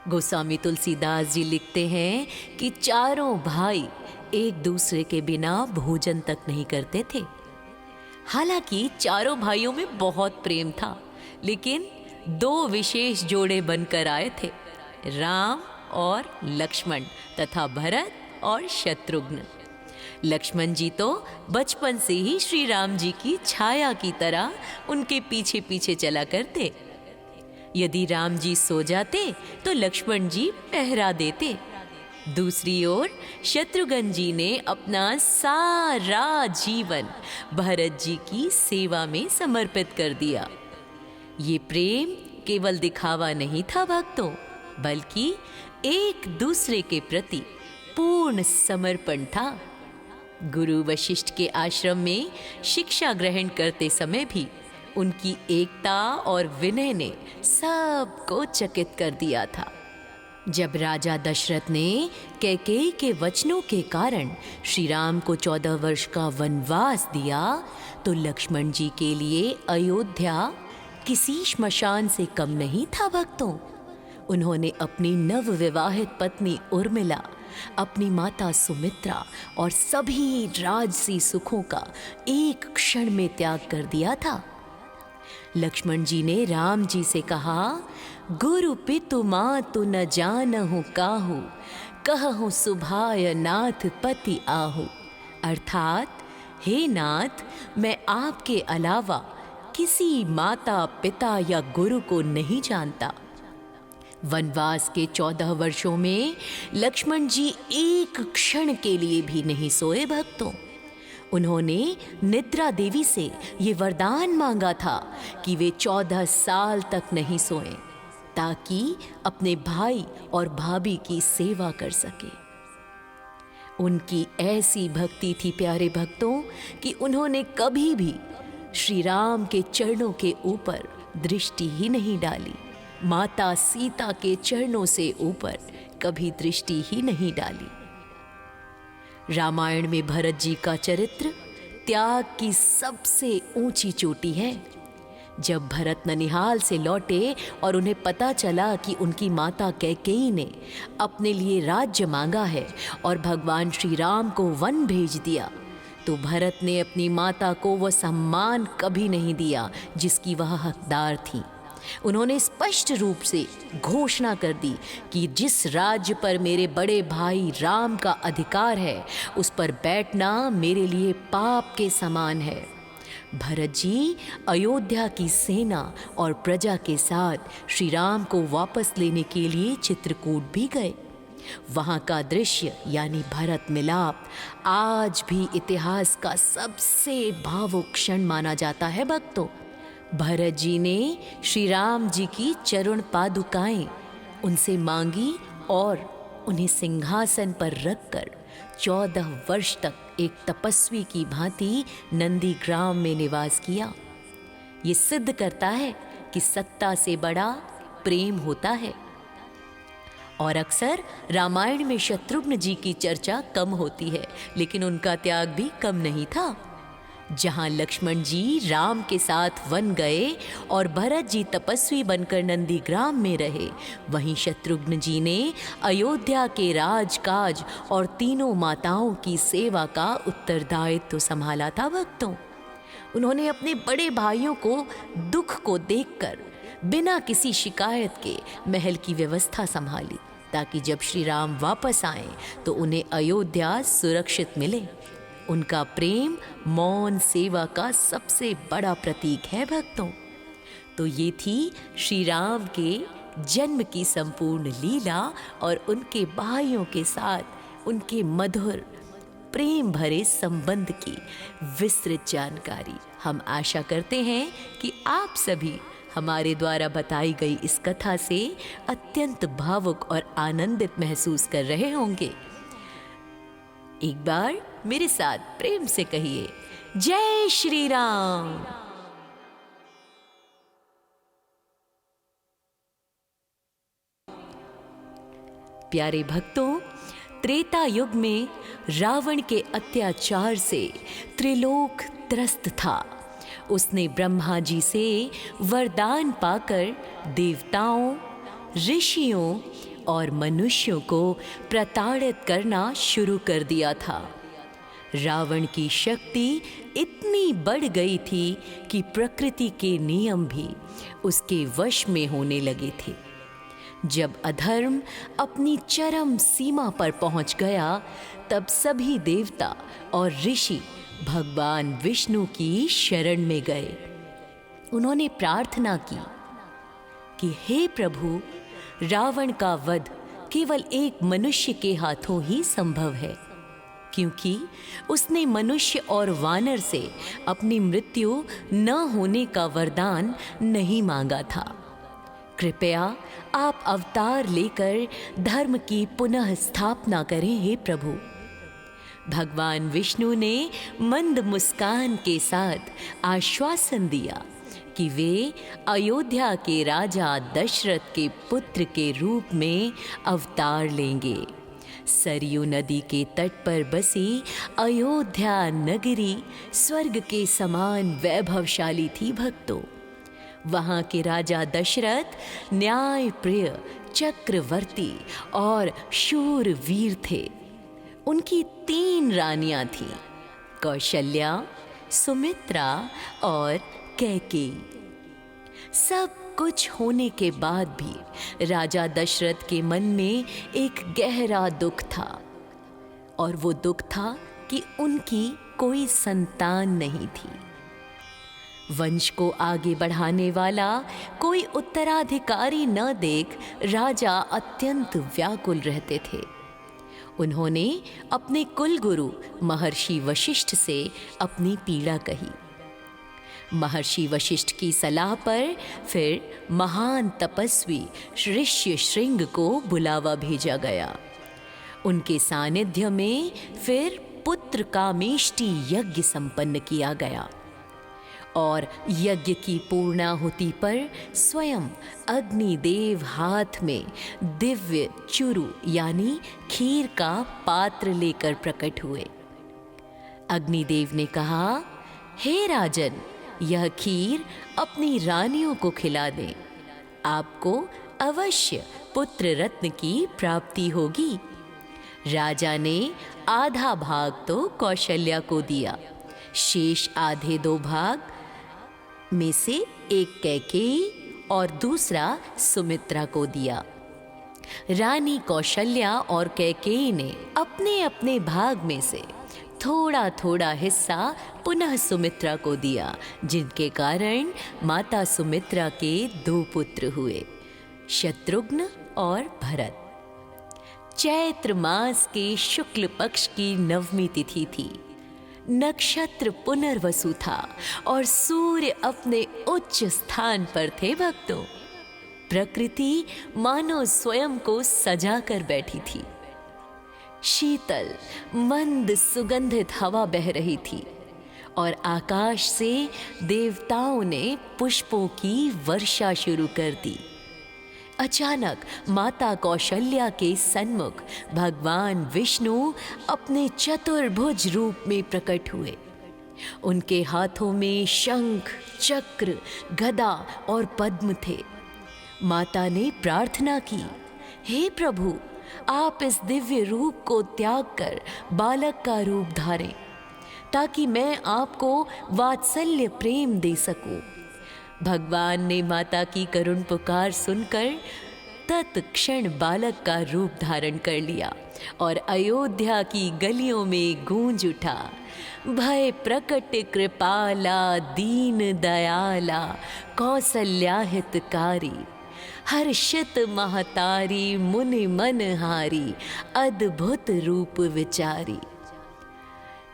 गोस्वामी तुलसीदास जी लिखते हैं कि चारों भाई एक दूसरे के बिना भोजन तक नहीं करते थे। हालांकि चारों भाइयों में बहुत प्रेम था, लेकिन 2 विशेष जोड़े बनकर आए थे, राम और लक्ष्मण तथा भरत और शत्रुघ्न। लक्ष्मण जी तो बचपन से ही श्री राम जी की छाया की तरह उनके पीछे पीछे चला करते। यदि राम जी सो जाते तो लक्ष्मण जी पहरा देते। दूसरी ओर शत्रुघ्न जी ने अपना सारा जीवन भरत जी की सेवा में समर्पित कर दिया। ये प्रेम केवल दिखावा नहीं था भक्तों, बल्कि एक दूसरे के प्रति पूर्ण समर्पण था। गुरु वशिष्ठ के आश्रम में शिक्षा ग्रहण करते समय भी उनकी एकता और विनय ने सबको चकित कर दिया था। जब राजा दशरथ ने कैकेयी के वचनों के कारण श्री राम को 14 वर्ष का वनवास दिया, तो लक्ष्मण जी के लिए अयोध्या किसी श्मशान से कम नहीं था भक्तों। उन्होंने अपनी नवविवाहित पत्नी उर्मिला, अपनी माता सुमित्रा और सभी राजसी सुखों का एक क्षण में त्याग कर दिया था। लक्ष्मण जी ने राम जी से कहा, गुरु पितु मातु न जानहु काहू, कहहु सुभाय नाथ पति आहू। अर्थात, हे नाथ, मैं आपके अलावा किसी माता पिता या गुरु को नहीं जानता। वनवास के 14 वर्षों में लक्ष्मण जी एक क्षण के लिए भी नहीं सोए भक्तों। उन्होंने निद्रा देवी से ये वरदान मांगा था कि वे 14 साल तक नहीं सोएं, ताकि अपने भाई और भाभी की सेवा कर सके। उनकी ऐसी भक्ति थी प्यारे भक्तों कि उन्होंने कभी भी श्री राम के चरणों के ऊपर दृष्टि ही नहीं डाली, माता सीता के चरणों से ऊपर कभी दृष्टि ही नहीं डाली। रामायण में भरत जी का चरित्र त्याग की सबसे ऊंची चोटी है। जब भरत ननिहाल से लौटे और उन्हें पता चला कि उनकी माता कैकेयी ने अपने लिए राज्य मांगा है और भगवान श्री राम को वन भेज दिया, तो भरत ने अपनी माता को वह सम्मान कभी नहीं दिया जिसकी वह हकदार थी। उन्होंने स्पष्ट रूप से घोषणा कर दी कि जिस राज्य पर मेरे बड़े भाई राम का अधिकार है, उस पर बैठना मेरे लिए पाप के समान है। भरत जी अयोध्या की सेना और प्रजा के साथ श्री राम को वापस लेने के लिए चित्रकूट भी गए। वहाँ का दृश्य यानी भरत मिलाप आज भी इतिहास का सबसे भावुक क्षण माना जाता है भक्तों। भरत जी ने श्री राम जी की चरण पादुकाएं उनसे मांगी और उन्हें सिंहासन पर रखकर 14 वर्ष तक एक तपस्वी की भांति नंदीग्राम में निवास किया। ये सिद्ध करता है कि सत्ता से बड़ा प्रेम होता है। और अक्सर रामायण में शत्रुघ्न जी की चर्चा कम होती है, लेकिन उनका त्याग भी कम नहीं था। जहां लक्ष्मण जी राम के साथ वन गए और भरत जी तपस्वी बनकर नंदीग्राम में रहे, वहीं शत्रुघ्न जी ने अयोध्या के राजकाज और तीनों माताओं की सेवा का उत्तरदायित्व संभाला था भक्तों। उन्होंने अपने बड़े भाइयों को दुख को देखकर बिना किसी शिकायत के महल की व्यवस्था संभाली, ताकि जब श्री राम वापस आए तो उन्हें अयोध्या सुरक्षित मिले। उनका प्रेम मौन सेवा का सबसे बड़ा प्रतीक है भक्तों। तो ये थी श्री राम के जन्म की संपूर्ण लीला और उनके भाइयों के साथ उनके मधुर प्रेम भरे संबंध की विस्तृत जानकारी। हम आशा करते हैं कि आप सभी हमारे द्वारा बताई गई इस कथा से अत्यंत भावुक और आनंदित महसूस कर रहे होंगे। एक बार मेरे साथ प्रेम से कहिए, जय श्री राम। प्यारे भक्तों, त्रेता युग में रावण के अत्याचार से त्रिलोक त्रस्त था। उसने ब्रह्मा जी से वरदान पाकर देवताओं, ऋषियों और मनुष्यों को प्रताड़ित करना शुरू कर दिया था। रावण की शक्ति इतनी बढ़ गई थी कि प्रकृति के नियम भी उसके वश में होने लगे थे। जब अधर्म अपनी चरम सीमा पर पहुंच गया, तब सभी देवता और ऋषि भगवान विष्णु की शरण में गए। उन्होंने प्रार्थना की कि हे प्रभु, रावण का वध केवल एक मनुष्य के हाथों ही संभव है, क्योंकि उसने मनुष्य और वानर से अपनी मृत्यु न होने का वरदान नहीं मांगा था। कृपया आप अवतार लेकर धर्म की पुनः स्थापना करें हे प्रभु। भगवान विष्णु ने मंद मुस्कान के साथ आश्वासन दिया कि वे अयोध्या के राजा दशरथ के पुत्र के रूप में अवतार लेंगे। सरयू नदी के तट पर बसी अयोध्या नगरी स्वर्ग के समान वैभवशाली थी भक्तों। वहाँ के राजा दशरथ न्यायप्रिय, चक्रवर्ती और शूरवीर थे। उनकी 3 रानियां थीं, कौशल्या, सुमित्रा और कैकेयी। सब कुछ होने के बाद भी राजा दशरथ के मन में एक गहरा दुख था, और वो दुख था कि उनकी कोई संतान नहीं थी। वंश को आगे बढ़ाने वाला कोई उत्तराधिकारी न देख राजा अत्यंत व्याकुल रहते थे। उन्होंने अपने कुलगुरु महर्षि वशिष्ठ से अपनी पीड़ा कही। महर्षि वशिष्ठ की सलाह पर फिर महान तपस्वी ऋष्य श्रृंग को बुलावा भेजा गया। उनके सानिध्य में फिर पुत्र कामेष्टि यज्ञ संपन्न किया गया, और यज्ञ की पूर्णाहुति पर स्वयं अग्निदेव हाथ में दिव्य चुरु यानी खीर का पात्र लेकर प्रकट हुए। अग्निदेव ने कहा, हे राजन, यह खीर अपनी रानियों को खिला दें, आपको अवश्य पुत्र रत्न की प्राप्ति होगी। राजा ने आधा भाग तो कौशल्या को दिया, शेष आधे 2 भाग में से एक कैकेयी और दूसरा सुमित्रा को दिया। रानी कौशल्या और कैकेयी ने अपने अपने भाग में से थोड़ा थोड़ा हिस्सा पुनः सुमित्रा को दिया, जिनके कारण माता सुमित्रा के 2 पुत्र हुए, शत्रुघ्न और भरत। चैत्र मास के शुक्ल पक्ष की 9वीं तिथि थी। नक्षत्र पुनर्वसु था और सूर्य अपने उच्च स्थान पर थे भक्तों। प्रकृति मानो स्वयं को सजा कर बैठी थी। शीतल मंद सुगंधित हवा बह रही थी और आकाश से देवताओं ने पुष्पों की वर्षा शुरू कर दी। अचानक माता कौशल्या के सन्मुख भगवान विष्णु अपने चतुर्भुज रूप में प्रकट हुए। उनके हाथों में शंख, चक्र, गदा और पद्म थे। माता ने प्रार्थना की, हे प्रभु, आप इस दिव्य रूप को त्याग कर बालक का रूप धारें, ताकि मैं आपको वात्सल्य प्रेम दे सकूं। भगवान ने माता की करुण पुकार सुनकर तत्क्षण बालक का रूप धारण कर लिया और अयोध्या की गलियों में गूंज उठा, भय प्रकट कृपाला दीन दयाला कौसल्या हितकारी, हर्षित महतारी मुनि मनहारी अद्भुत रूप विचारी।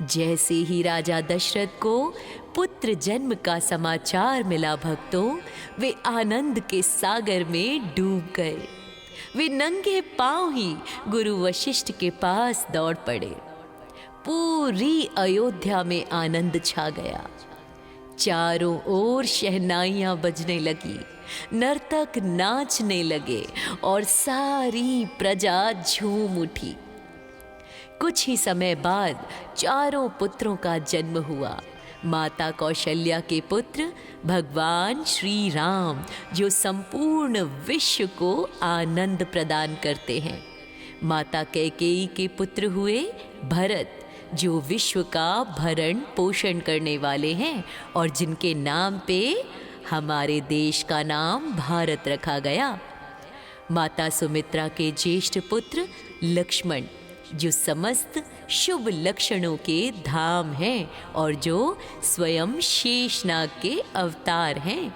जैसे ही राजा दशरथ को पुत्र जन्म का समाचार मिला भक्तों, वे आनंद के सागर में डूब गए। वे नंगे पांव ही गुरु वशिष्ठ के पास दौड़ पड़े। पूरी अयोध्या में आनंद छा गया। चारों ओर शहनाइयां बजने लगी, नर्तक नाचने लगे और सारी प्रजा झूम उठी। कुछ ही समय बाद चारों पुत्रों का जन्म हुआ। माता कौशल्या के पुत्र भगवान श्री राम, जो संपूर्ण विश्व को आनंद प्रदान करते हैं। माता कैकेयी के पुत्र हुए भरत, जो विश्व का भरण पोषण करने वाले हैं और जिनके नाम पे हमारे देश का नाम भारत रखा गया। माता सुमित्रा के ज्येष्ठ पुत्र लक्ष्मण, जो समस्त शुभ लक्षणों के धाम हैं और जो स्वयं शेषनाग के अवतार हैं,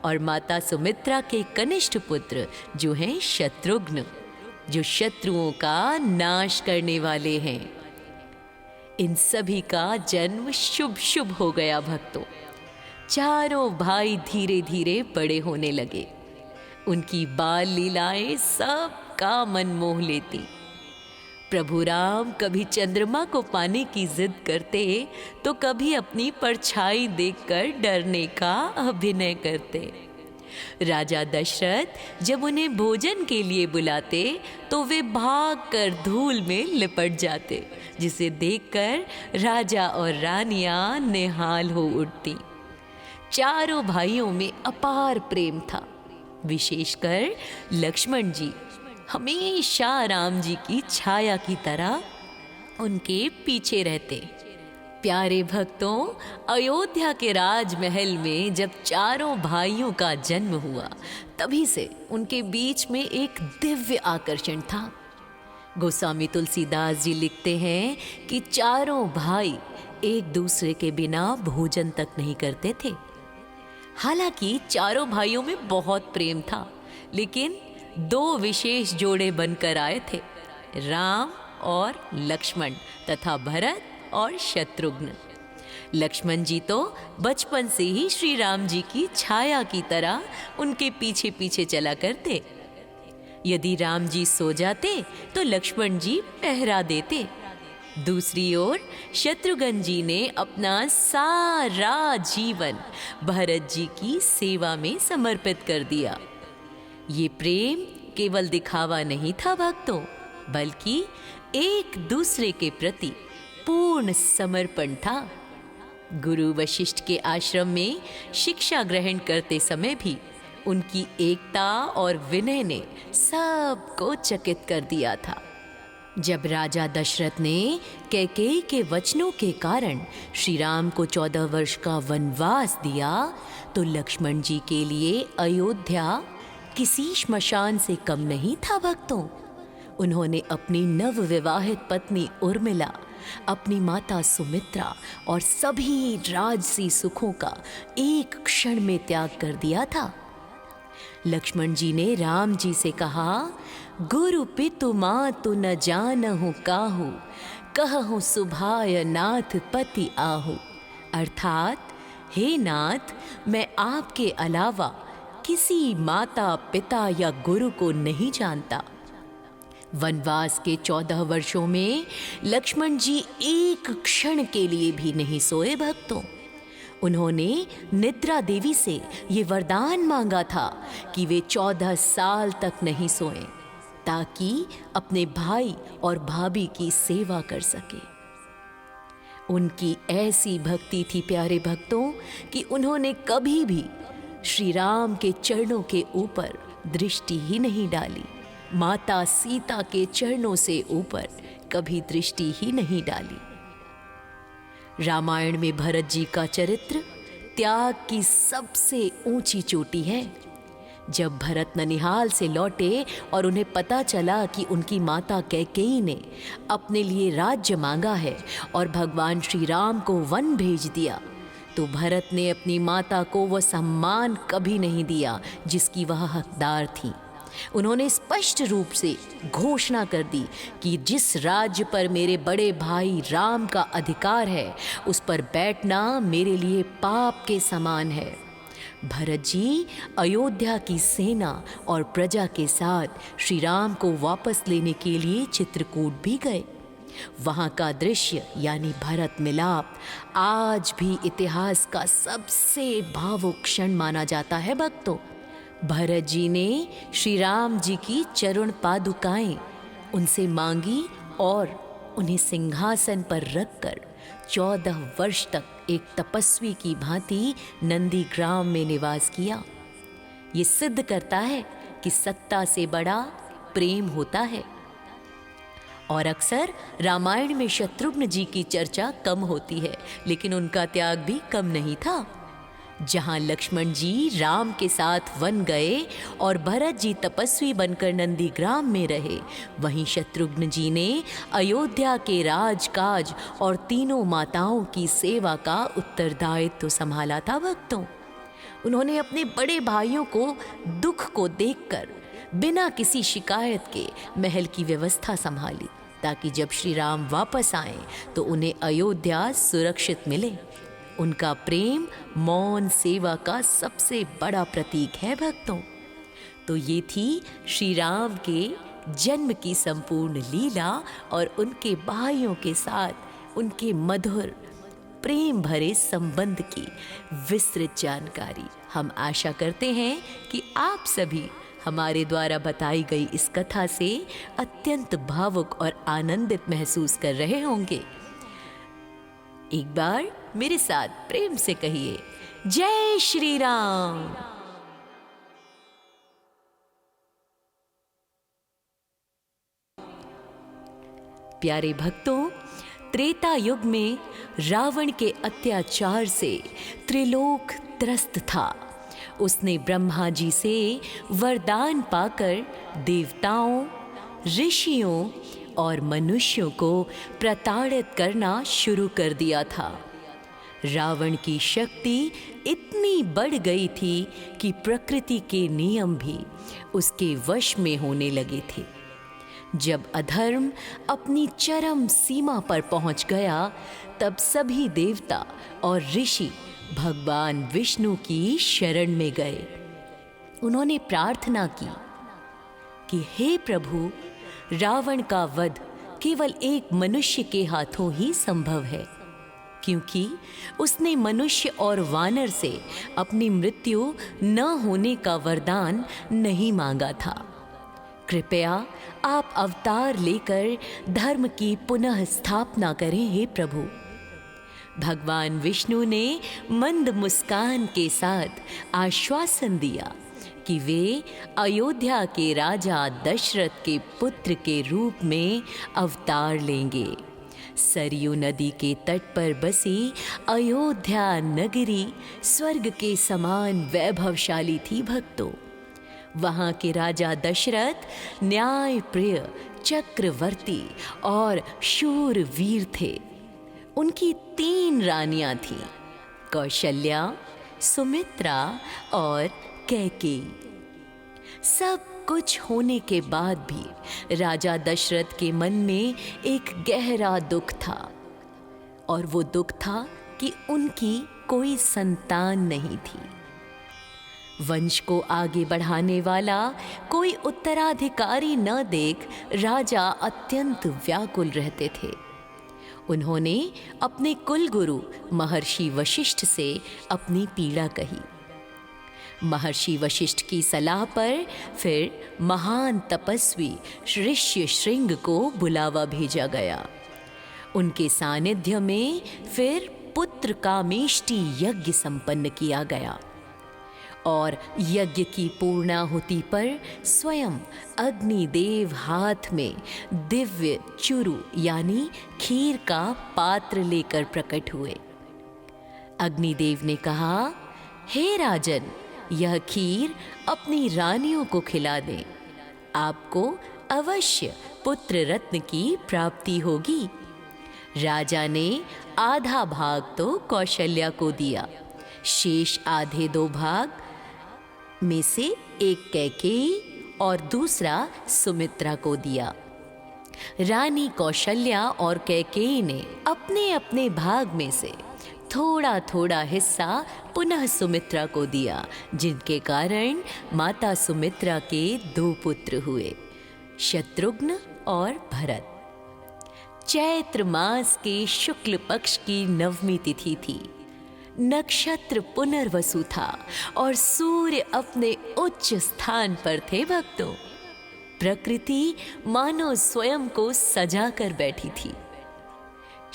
और माता सुमित्रा के कनिष्ठ पुत्र जो हैं शत्रुघ्न, जो शत्रुओं का नाश करने वाले हैं। इन सभी का जन्म शुभ शुभ हो गया भक्तों। चारों भाई धीरे धीरे बड़े होने लगे। उनकी बाल लीलाएं सबका मन मोह लेती। प्रभु राम कभी चंद्रमा को पाने की जिद करते तो कभी अपनी परछाई देखकर डरने का अभिनय करते। राजा दशरथ जब उन्हें भोजन के लिए बुलाते तो वे भागकर धूल में लिपट जाते, जिसे देखकर राजा और रानियां निहाल हो उठती। चारों भाइयों में अपार प्रेम था। विशेषकर लक्ष्मण जी हमेशा राम जी की छाया की तरह उनके पीछे रहते। प्यारे भक्तों, अयोध्या के राजमहल में जब चारों भाइयों का जन्म हुआ, तभी से उनके बीच में एक दिव्य आकर्षण था। गोस्वामी तुलसीदास जी लिखते हैं कि चारों भाई एक दूसरे के बिना भोजन तक नहीं करते थे। हालांकि चारों भाइयों में बहुत प्रेम था, लेकिन दो विशेष जोड़े बनकर आए थे, राम और लक्ष्मण तथा भरत और शत्रुघ्न। लक्ष्मण जी तो बचपन से ही श्री राम जी की छाया की तरह उनके पीछे पीछे चला करते। यदि राम जी सो जाते तो लक्ष्मण जी पहरा देते। दूसरी ओर शत्रुघ्न जी ने अपना सारा जीवन भरत जी की सेवा में समर्पित कर दिया। ये प्रेम केवल दिखावा नहीं था भक्तों, बल्कि एक दूसरे के प्रति पूर्ण समर्पण था। गुरु वशिष्ठ के आश्रम में शिक्षा ग्रहण करते समय भी उनकी एकता और विनय ने सबको चकित कर दिया था। जब राजा दशरथ ने कैकेयी के वचनों के कारण श्री राम को 14 वर्ष का वनवास दिया, तो लक्ष्मण जी के लिए अयोध्या किसी श्मशान से कम नहीं था भक्तों। उन्होंने अपनी नवविवाहित पत्नी उर्मिला, अपनी माता सुमित्रा और सभी राजसी सुखों का एक क्षण में त्याग कर दिया था। लक्ष्मण जी ने राम जी से कहा, गुरु पितु मातु न जानहु काहू, कहहु सुभाय नाथ पति आहू। अर्थात, हे नाथ, मैं आपके अलावा किसी माता पिता या गुरु को नहीं जानता। वनवास के 14 वर्षों में लक्ष्मण जी एक क्षण के लिए भी नहीं सोए भक्तों। उन्होंने निद्रा देवी से ये वरदान मांगा था कि वे 14 साल तक नहीं सोएं, ताकि अपने भाई और भाभी की सेवा कर सके। उनकी ऐसी भक्ति थी प्यारे भक्तों कि उन्होंने कभी भी श्री राम के चरणों के ऊपर दृष्टि ही नहीं डाली। माता सीता के चरणों से ऊपर कभी दृष्टि ही नहीं डाली। रामायण में भरत जी का चरित्र त्याग की सबसे ऊंची चोटी है। जब भरत ननिहाल से लौटे और उन्हें पता चला कि उनकी माता कैकेयी ने अपने लिए राज्य मांगा है और भगवान श्री राम को वन भेज दिया, तो भरत ने अपनी माता को वह सम्मान कभी नहीं दिया जिसकी वह हकदार थी। उन्होंने स्पष्ट रूप से घोषणा कर दी कि जिस राज्य पर मेरे बड़े भाई राम का अधिकार है, उस पर बैठना मेरे लिए पाप के समान है। भरत जी अयोध्या की सेना और प्रजा के साथ श्री राम को वापस लेने के लिए चित्रकूट भी गए। वहाँ का दृश्य यानी भरत मिलाप आज भी इतिहास का सबसे भावुक क्षण माना जाता है भक्तों। भरत जी ने श्री राम जी की चरण पादुकाएं उनसे मांगी और उन्हें सिंहासन पर रखकर 14 वर्ष तक एक तपस्वी की भांति नंदीग्राम में निवास किया। ये सिद्ध करता है कि सत्ता से बड़ा प्रेम होता है। और अक्सर रामायण में शत्रुघ्न जी की चर्चा कम होती है, लेकिन उनका त्याग भी कम नहीं था। जहां लक्ष्मण जी राम के साथ वन गए और भरत जी तपस्वी बनकर नंदीग्राम में रहे, वहीं शत्रुघ्न जी ने अयोध्या के राजकाज और तीनों माताओं की सेवा का उत्तरदायित्व संभाला था। भक्तों, उन्होंने अपने बड़े भाइयों को दुख को देखकर बिना किसी शिकायत के महल की व्यवस्था संभाली, ताकि जब श्री राम वापस आए तो उन्हें अयोध्या सुरक्षित मिले। उनका प्रेम मौन सेवा का सबसे बड़ा प्रतीक है। भक्तों, तो ये थी श्री राम के जन्म की संपूर्ण लीला और उनके भाइयों के साथ उनके मधुर प्रेम भरे संबंध की विस्तृत जानकारी। हम आशा करते हैं कि आप सभी हमारे द्वारा बताई गई इस कथा से अत्यंत भावुक और आनंदित महसूस कर रहे होंगे। एक बार मेरे साथ प्रेम से कहिए, जय श्री राम। प्यारे भक्तों, त्रेता युग में रावण के अत्याचार से त्रिलोक त्रस्त था। उसने ब्रह्मा जी से वरदान पाकर देवताओं, ऋषियों और मनुष्यों को प्रताड़ित करना शुरू कर दिया था। रावण की शक्ति इतनी बढ़ गई थी कि प्रकृति के नियम भी उसके वश में होने लगे थे। जब अधर्म अपनी चरम सीमा पर पहुंच गया, तब सभी देवता और ऋषि भगवान विष्णु की शरण में गए। उन्होंने प्रार्थना की कि हे प्रभु, रावण का वध केवल एक मनुष्य के हाथों ही संभव है, क्योंकि उसने मनुष्य और वानर से अपनी मृत्यु न होने का वरदान नहीं मांगा था। कृपया आप अवतार लेकर धर्म की पुनः स्थापना करें हे प्रभु। भगवान विष्णु ने मंद मुस्कान के साथ आश्वासन दिया कि वे अयोध्या के राजा दशरथ के पुत्र के रूप में अवतार लेंगे। सरयू नदी के तट पर बसी अयोध्या नगरी स्वर्ग के समान वैभवशाली थी। भक्तों, वहाँ के राजा दशरथ न्याय प्रिय, चक्रवर्ती और शूर वीर थे। उनकी 3 रानियां थीं, कौशल्या, सुमित्रा और कैकेयी। सब कुछ होने के बाद भी राजा दशरथ के मन में एक गहरा दुख था, और वो दुख था कि उनकी कोई संतान नहीं थी। वंश को आगे बढ़ाने वाला कोई उत्तराधिकारी न देख राजा अत्यंत व्याकुल रहते थे। उन्होंने अपने कुलगुरु महर्षि वशिष्ठ से अपनी पीड़ा कही। महर्षि वशिष्ठ की सलाह पर फिर महान तपस्वी ऋष्य श्रृंग को बुलावा भेजा गया। उनके सानिध्य में फिर पुत्र कामेष्टि यज्ञ संपन्न किया गया, और यज्ञ की पूर्णाहुति पर स्वयं अग्निदेव हाथ में दिव्य चुरु यानी खीर का पात्र लेकर प्रकट हुए। अग्निदेव ने कहा, हे राजन, यह खीर अपनी रानियों को खिला दें, आपको अवश्य पुत्र रत्न की प्राप्ति होगी। राजा ने आधा भाग तो कौशल्या को दिया, शेष आधे 2 भाग में से एक कैकेयी और दूसरा सुमित्रा को दिया। रानी कौशल्या और कैकेयी ने अपने अपने भाग में से थोड़ा थोड़ा हिस्सा पुनः सुमित्रा को दिया, जिनके कारण माता सुमित्रा के 2 पुत्र हुए, शत्रुघ्न और भरत। चैत्र मास के शुक्ल पक्ष की नवमी तिथि थी। नक्षत्र पुनर्वसु था और सूर्य अपने उच्च स्थान पर थे। भक्तों, प्रकृति मानो स्वयं को सजा कर बैठी थी।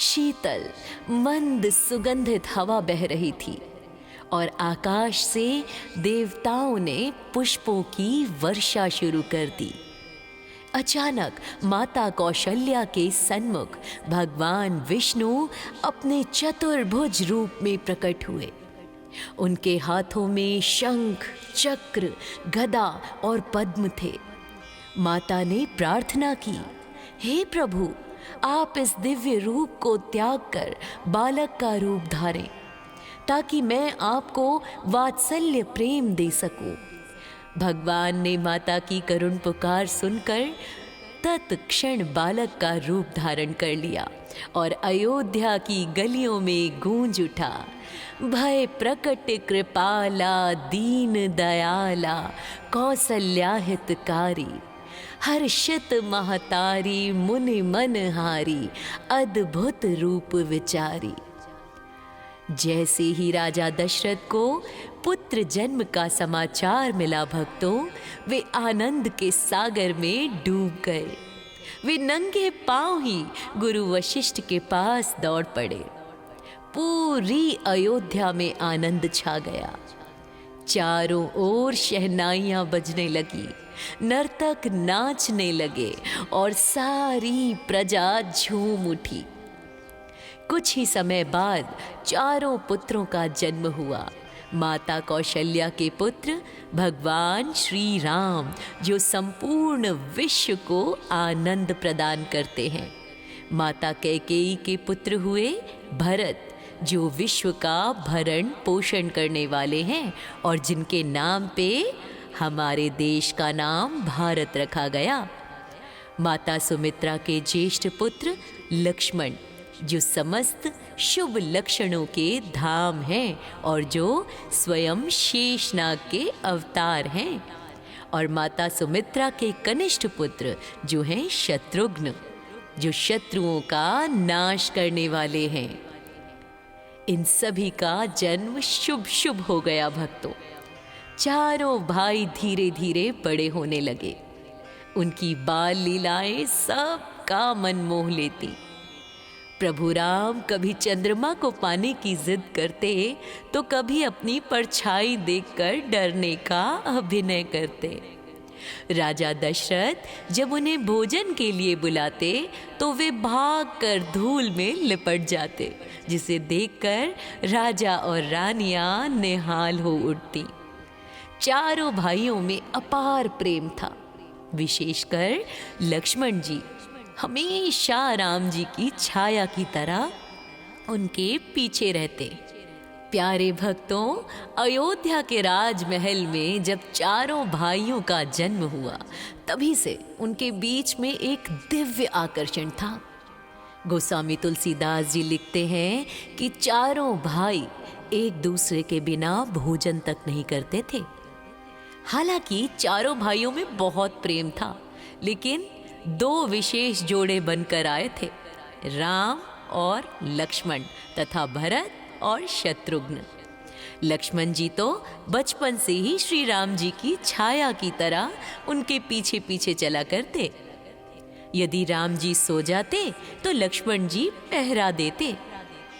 शीतल मंद सुगंधित हवा बह रही थी और आकाश से देवताओं ने पुष्पों की वर्षा शुरू कर दी। अचानक माता कौशल्या के सन्मुख भगवान विष्णु अपने चतुर्भुज रूप में प्रकट हुए। उनके हाथों में शंख, चक्र, गदा और पद्म थे। माता ने प्रार्थना की, हे प्रभु, आप इस दिव्य रूप को त्याग कर बालक का रूप धारें, ताकि मैं आपको वात्सल्य प्रेम दे सकूं। भगवान ने माता की करुण पुकार सुनकर तत्क्षण बालक का रूप धारण कर लिया और अयोध्या की गलियों में गूंज उठा, भय प्रकट कृपाला दीन दयाला कौसल्या हितकारी, हर्षित महतारी मुनि मनहारी अद्भुत रूप विचारी। जैसे ही राजा दशरथ को पुत्र जन्म का समाचार मिला भक्तों, वे आनंद के सागर में डूब गए। वे नंगे पांव ही गुरु वशिष्ठ के पास दौड़ पड़े। पूरी अयोध्या में आनंद छा गया। चारों ओर शहनाइयां बजने लगी, नर्तक नाचने लगे और सारी प्रजा झूम उठी। कुछ ही समय बाद चारों पुत्रों का जन्म हुआ। माता कौशल्या के पुत्र भगवान श्री राम, जो संपूर्ण विश्व को आनंद प्रदान करते हैं। माता कैकेयी के पुत्र हुए भरत, जो विश्व का भरण पोषण करने वाले हैं और जिनके नाम पे हमारे देश का नाम भारत रखा गया। माता सुमित्रा के ज्येष्ठ पुत्र लक्ष्मण, जो समस्त शुभ लक्षणों के धाम हैं और जो स्वयं शेषनाग के अवतार हैं। और माता सुमित्रा के कनिष्ठ पुत्र जो हैं शत्रुघ्न, जो शत्रुओं का नाश करने वाले हैं। इन सभी का जन्म शुभ शुभ हो गया भक्तों। चारों भाई धीरे धीरे बड़े होने लगे। उनकी बाल लीलाएं सबका मन मोह लेती। प्रभु राम कभी चंद्रमा को पाने की जिद करते तो कभी अपनी परछाई देखकर डरने का अभिनय करते। राजा दशरथ जब उन्हें भोजन के लिए बुलाते तो वे भागकर धूल में लिपट जाते, जिसे देखकर राजा और रानियां निहाल हो उठती। चारों भाइयों में अपार प्रेम था। विशेषकर लक्ष्मण जी हमेशा राम जी की छाया की तरह उनके पीछे रहते। प्यारे भक्तों, अयोध्या के राजमहल में जब चारों भाइयों का जन्म हुआ, तभी से उनके बीच में एक दिव्य आकर्षण था। गोस्वामी तुलसीदास जी लिखते हैं कि चारों भाई एक दूसरे के बिना भोजन तक नहीं करते थे। हालांकि चारों भाइयों में बहुत प्रेम था, लेकिन दो विशेष जोड़े बनकर आए थे, राम और लक्ष्मण तथा भरत और शत्रुघ्न। लक्ष्मण जी तो बचपन से ही श्री राम जी की छाया की तरह उनके पीछे पीछे चला करते। यदि राम जी सो जाते तो लक्ष्मण जी पहरा देते।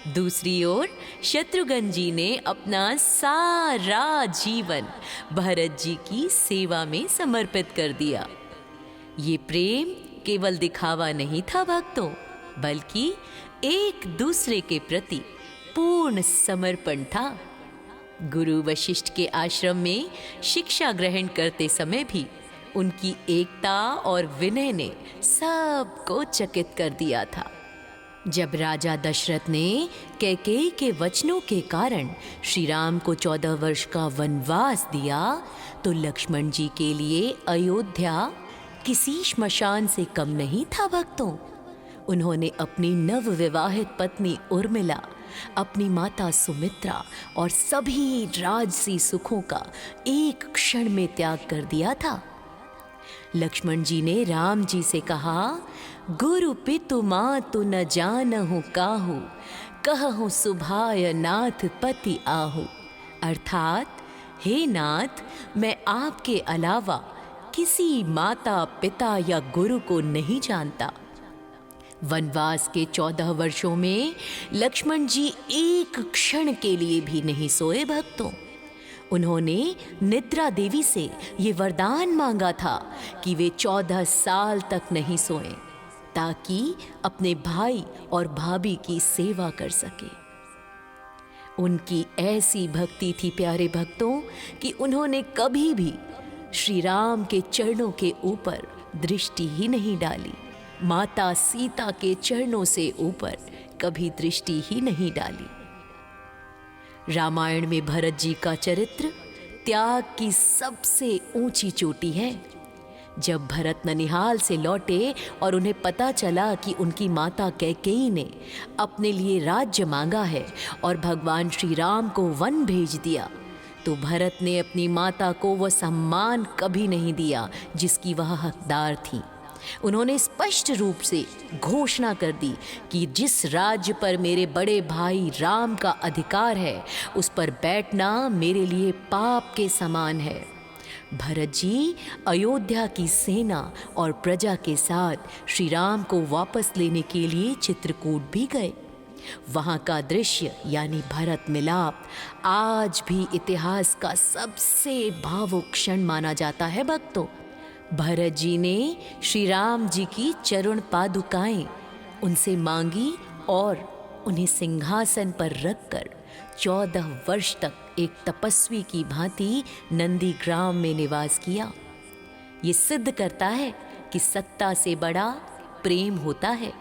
दूसरी ओर शत्रुघ्न जी ने अपना सारा जीवन भरत जी की सेवा में समर्पित कर दिया। ये प्रेम केवल दिखावा नहीं था भक्तों, बल्कि एक दूसरे के प्रति पूर्ण समर्पण था। गुरु वशिष्ठ के आश्रम में शिक्षा ग्रहण करते समय भी उनकी एकता और विनय ने सबको चकित कर दिया था। जब राजा दशरथ ने कैकेयी के वचनों के कारण श्री राम को 14 वर्ष का वनवास दिया, तो लक्ष्मण जी के लिए अयोध्या किसी श्मशान से कम नहीं था भक्तों। उन्होंने अपनी नवविवाहित पत्नी उर्मिला, अपनी माता सुमित्रा और सभी राजसी सुखों का एक क्षण में त्याग कर दिया था। लक्ष्मण जी ने राम जी से कहा, गुरु पितु मातु न जानहु काहू, कहहु सुभाय नाथ पति आहू। अर्थात, हे नाथ, मैं आपके अलावा किसी माता पिता या गुरु को नहीं जानता। वनवास के 14 वर्षों में लक्ष्मण जी एक क्षण के लिए भी नहीं सोए भक्तों। उन्होंने निद्रा देवी से ये वरदान मांगा था कि वे 14 साल तक नहीं सोएं, ताकि अपने भाई और भाभी की सेवा कर सके। उनकी ऐसी भक्ति थी प्यारे भक्तों कि उन्होंने कभी भी श्री राम के चरणों के ऊपर दृष्टि ही नहीं डाली। माता सीता के चरणों से ऊपर कभी दृष्टि ही नहीं डाली। रामायण में भरत जी का चरित्र त्याग की सबसे ऊंची चोटी है। जब भरत ननिहाल से लौटे और उन्हें पता चला कि उनकी माता कैकेयी ने अपने लिए राज्य मांगा है और भगवान श्री राम को वन भेज दिया, तो भरत ने अपनी माता को वह सम्मान कभी नहीं दिया जिसकी वह हकदार थी। उन्होंने स्पष्ट रूप से घोषणा कर दी कि जिस राज्य पर मेरे बड़े भाई राम का अधिकार है, उस पर बैठना मेरे लिए पाप के समान है। भरत जी अयोध्या की सेना और प्रजा के साथ श्री राम को वापस लेने के लिए चित्रकूट भी गए। वहाँ का दृश्य यानी भरत मिलाप आज भी इतिहास का सबसे भावुक क्षण माना जाता है भक्तों। भरत जी ने श्री राम जी की चरण पादुकाएं उनसे मांगी और उन्हें सिंहासन पर रखकर 14 वर्ष तक एक तपस्वी की भांति नंदीग्राम में निवास किया। ये सिद्ध करता है कि सत्ता से बड़ा प्रेम होता है।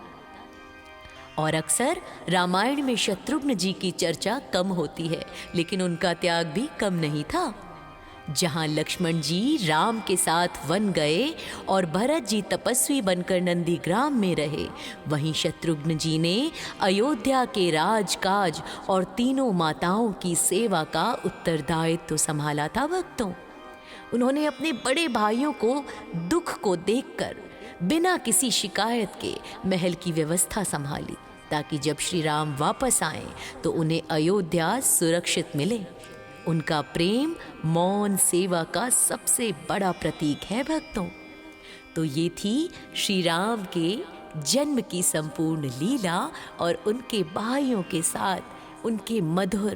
और अक्सर रामायण में शत्रुघ्न जी की चर्चा कम होती है, लेकिन उनका त्याग भी कम नहीं था। जहां लक्ष्मण जी राम के साथ वन गए और भरत जी तपस्वी बनकर नंदीग्राम में रहे, वहीं शत्रुघ्न जी ने अयोध्या के राजकाज और तीनों माताओं की सेवा का उत्तरदायित्व संभाला था भक्तों। उन्होंने अपने बड़े भाइयों को दुख को देखकर बिना किसी शिकायत के महल की व्यवस्था संभाली, ताकि जब श्री राम वापस आए तो उन्हें अयोध्या सुरक्षित मिले। उनका प्रेम मौन सेवा का सबसे बड़ा प्रतीक है भक्तों। तो ये थी श्री राम के जन्म की संपूर्ण लीला और उनके भाइयों के साथ उनके मधुर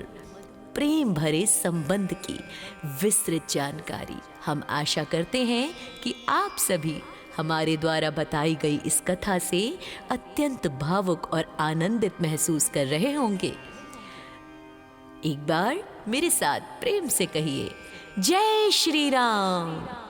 प्रेम भरे संबंध की विस्तृत जानकारी। हम आशा करते हैं कि आप सभी हमारे द्वारा बताई गई इस कथा से अत्यंत भावुक और आनंदित महसूस कर रहे होंगे। एक बार मेरे साथ प्रेम से कहिए, जय श्री राम।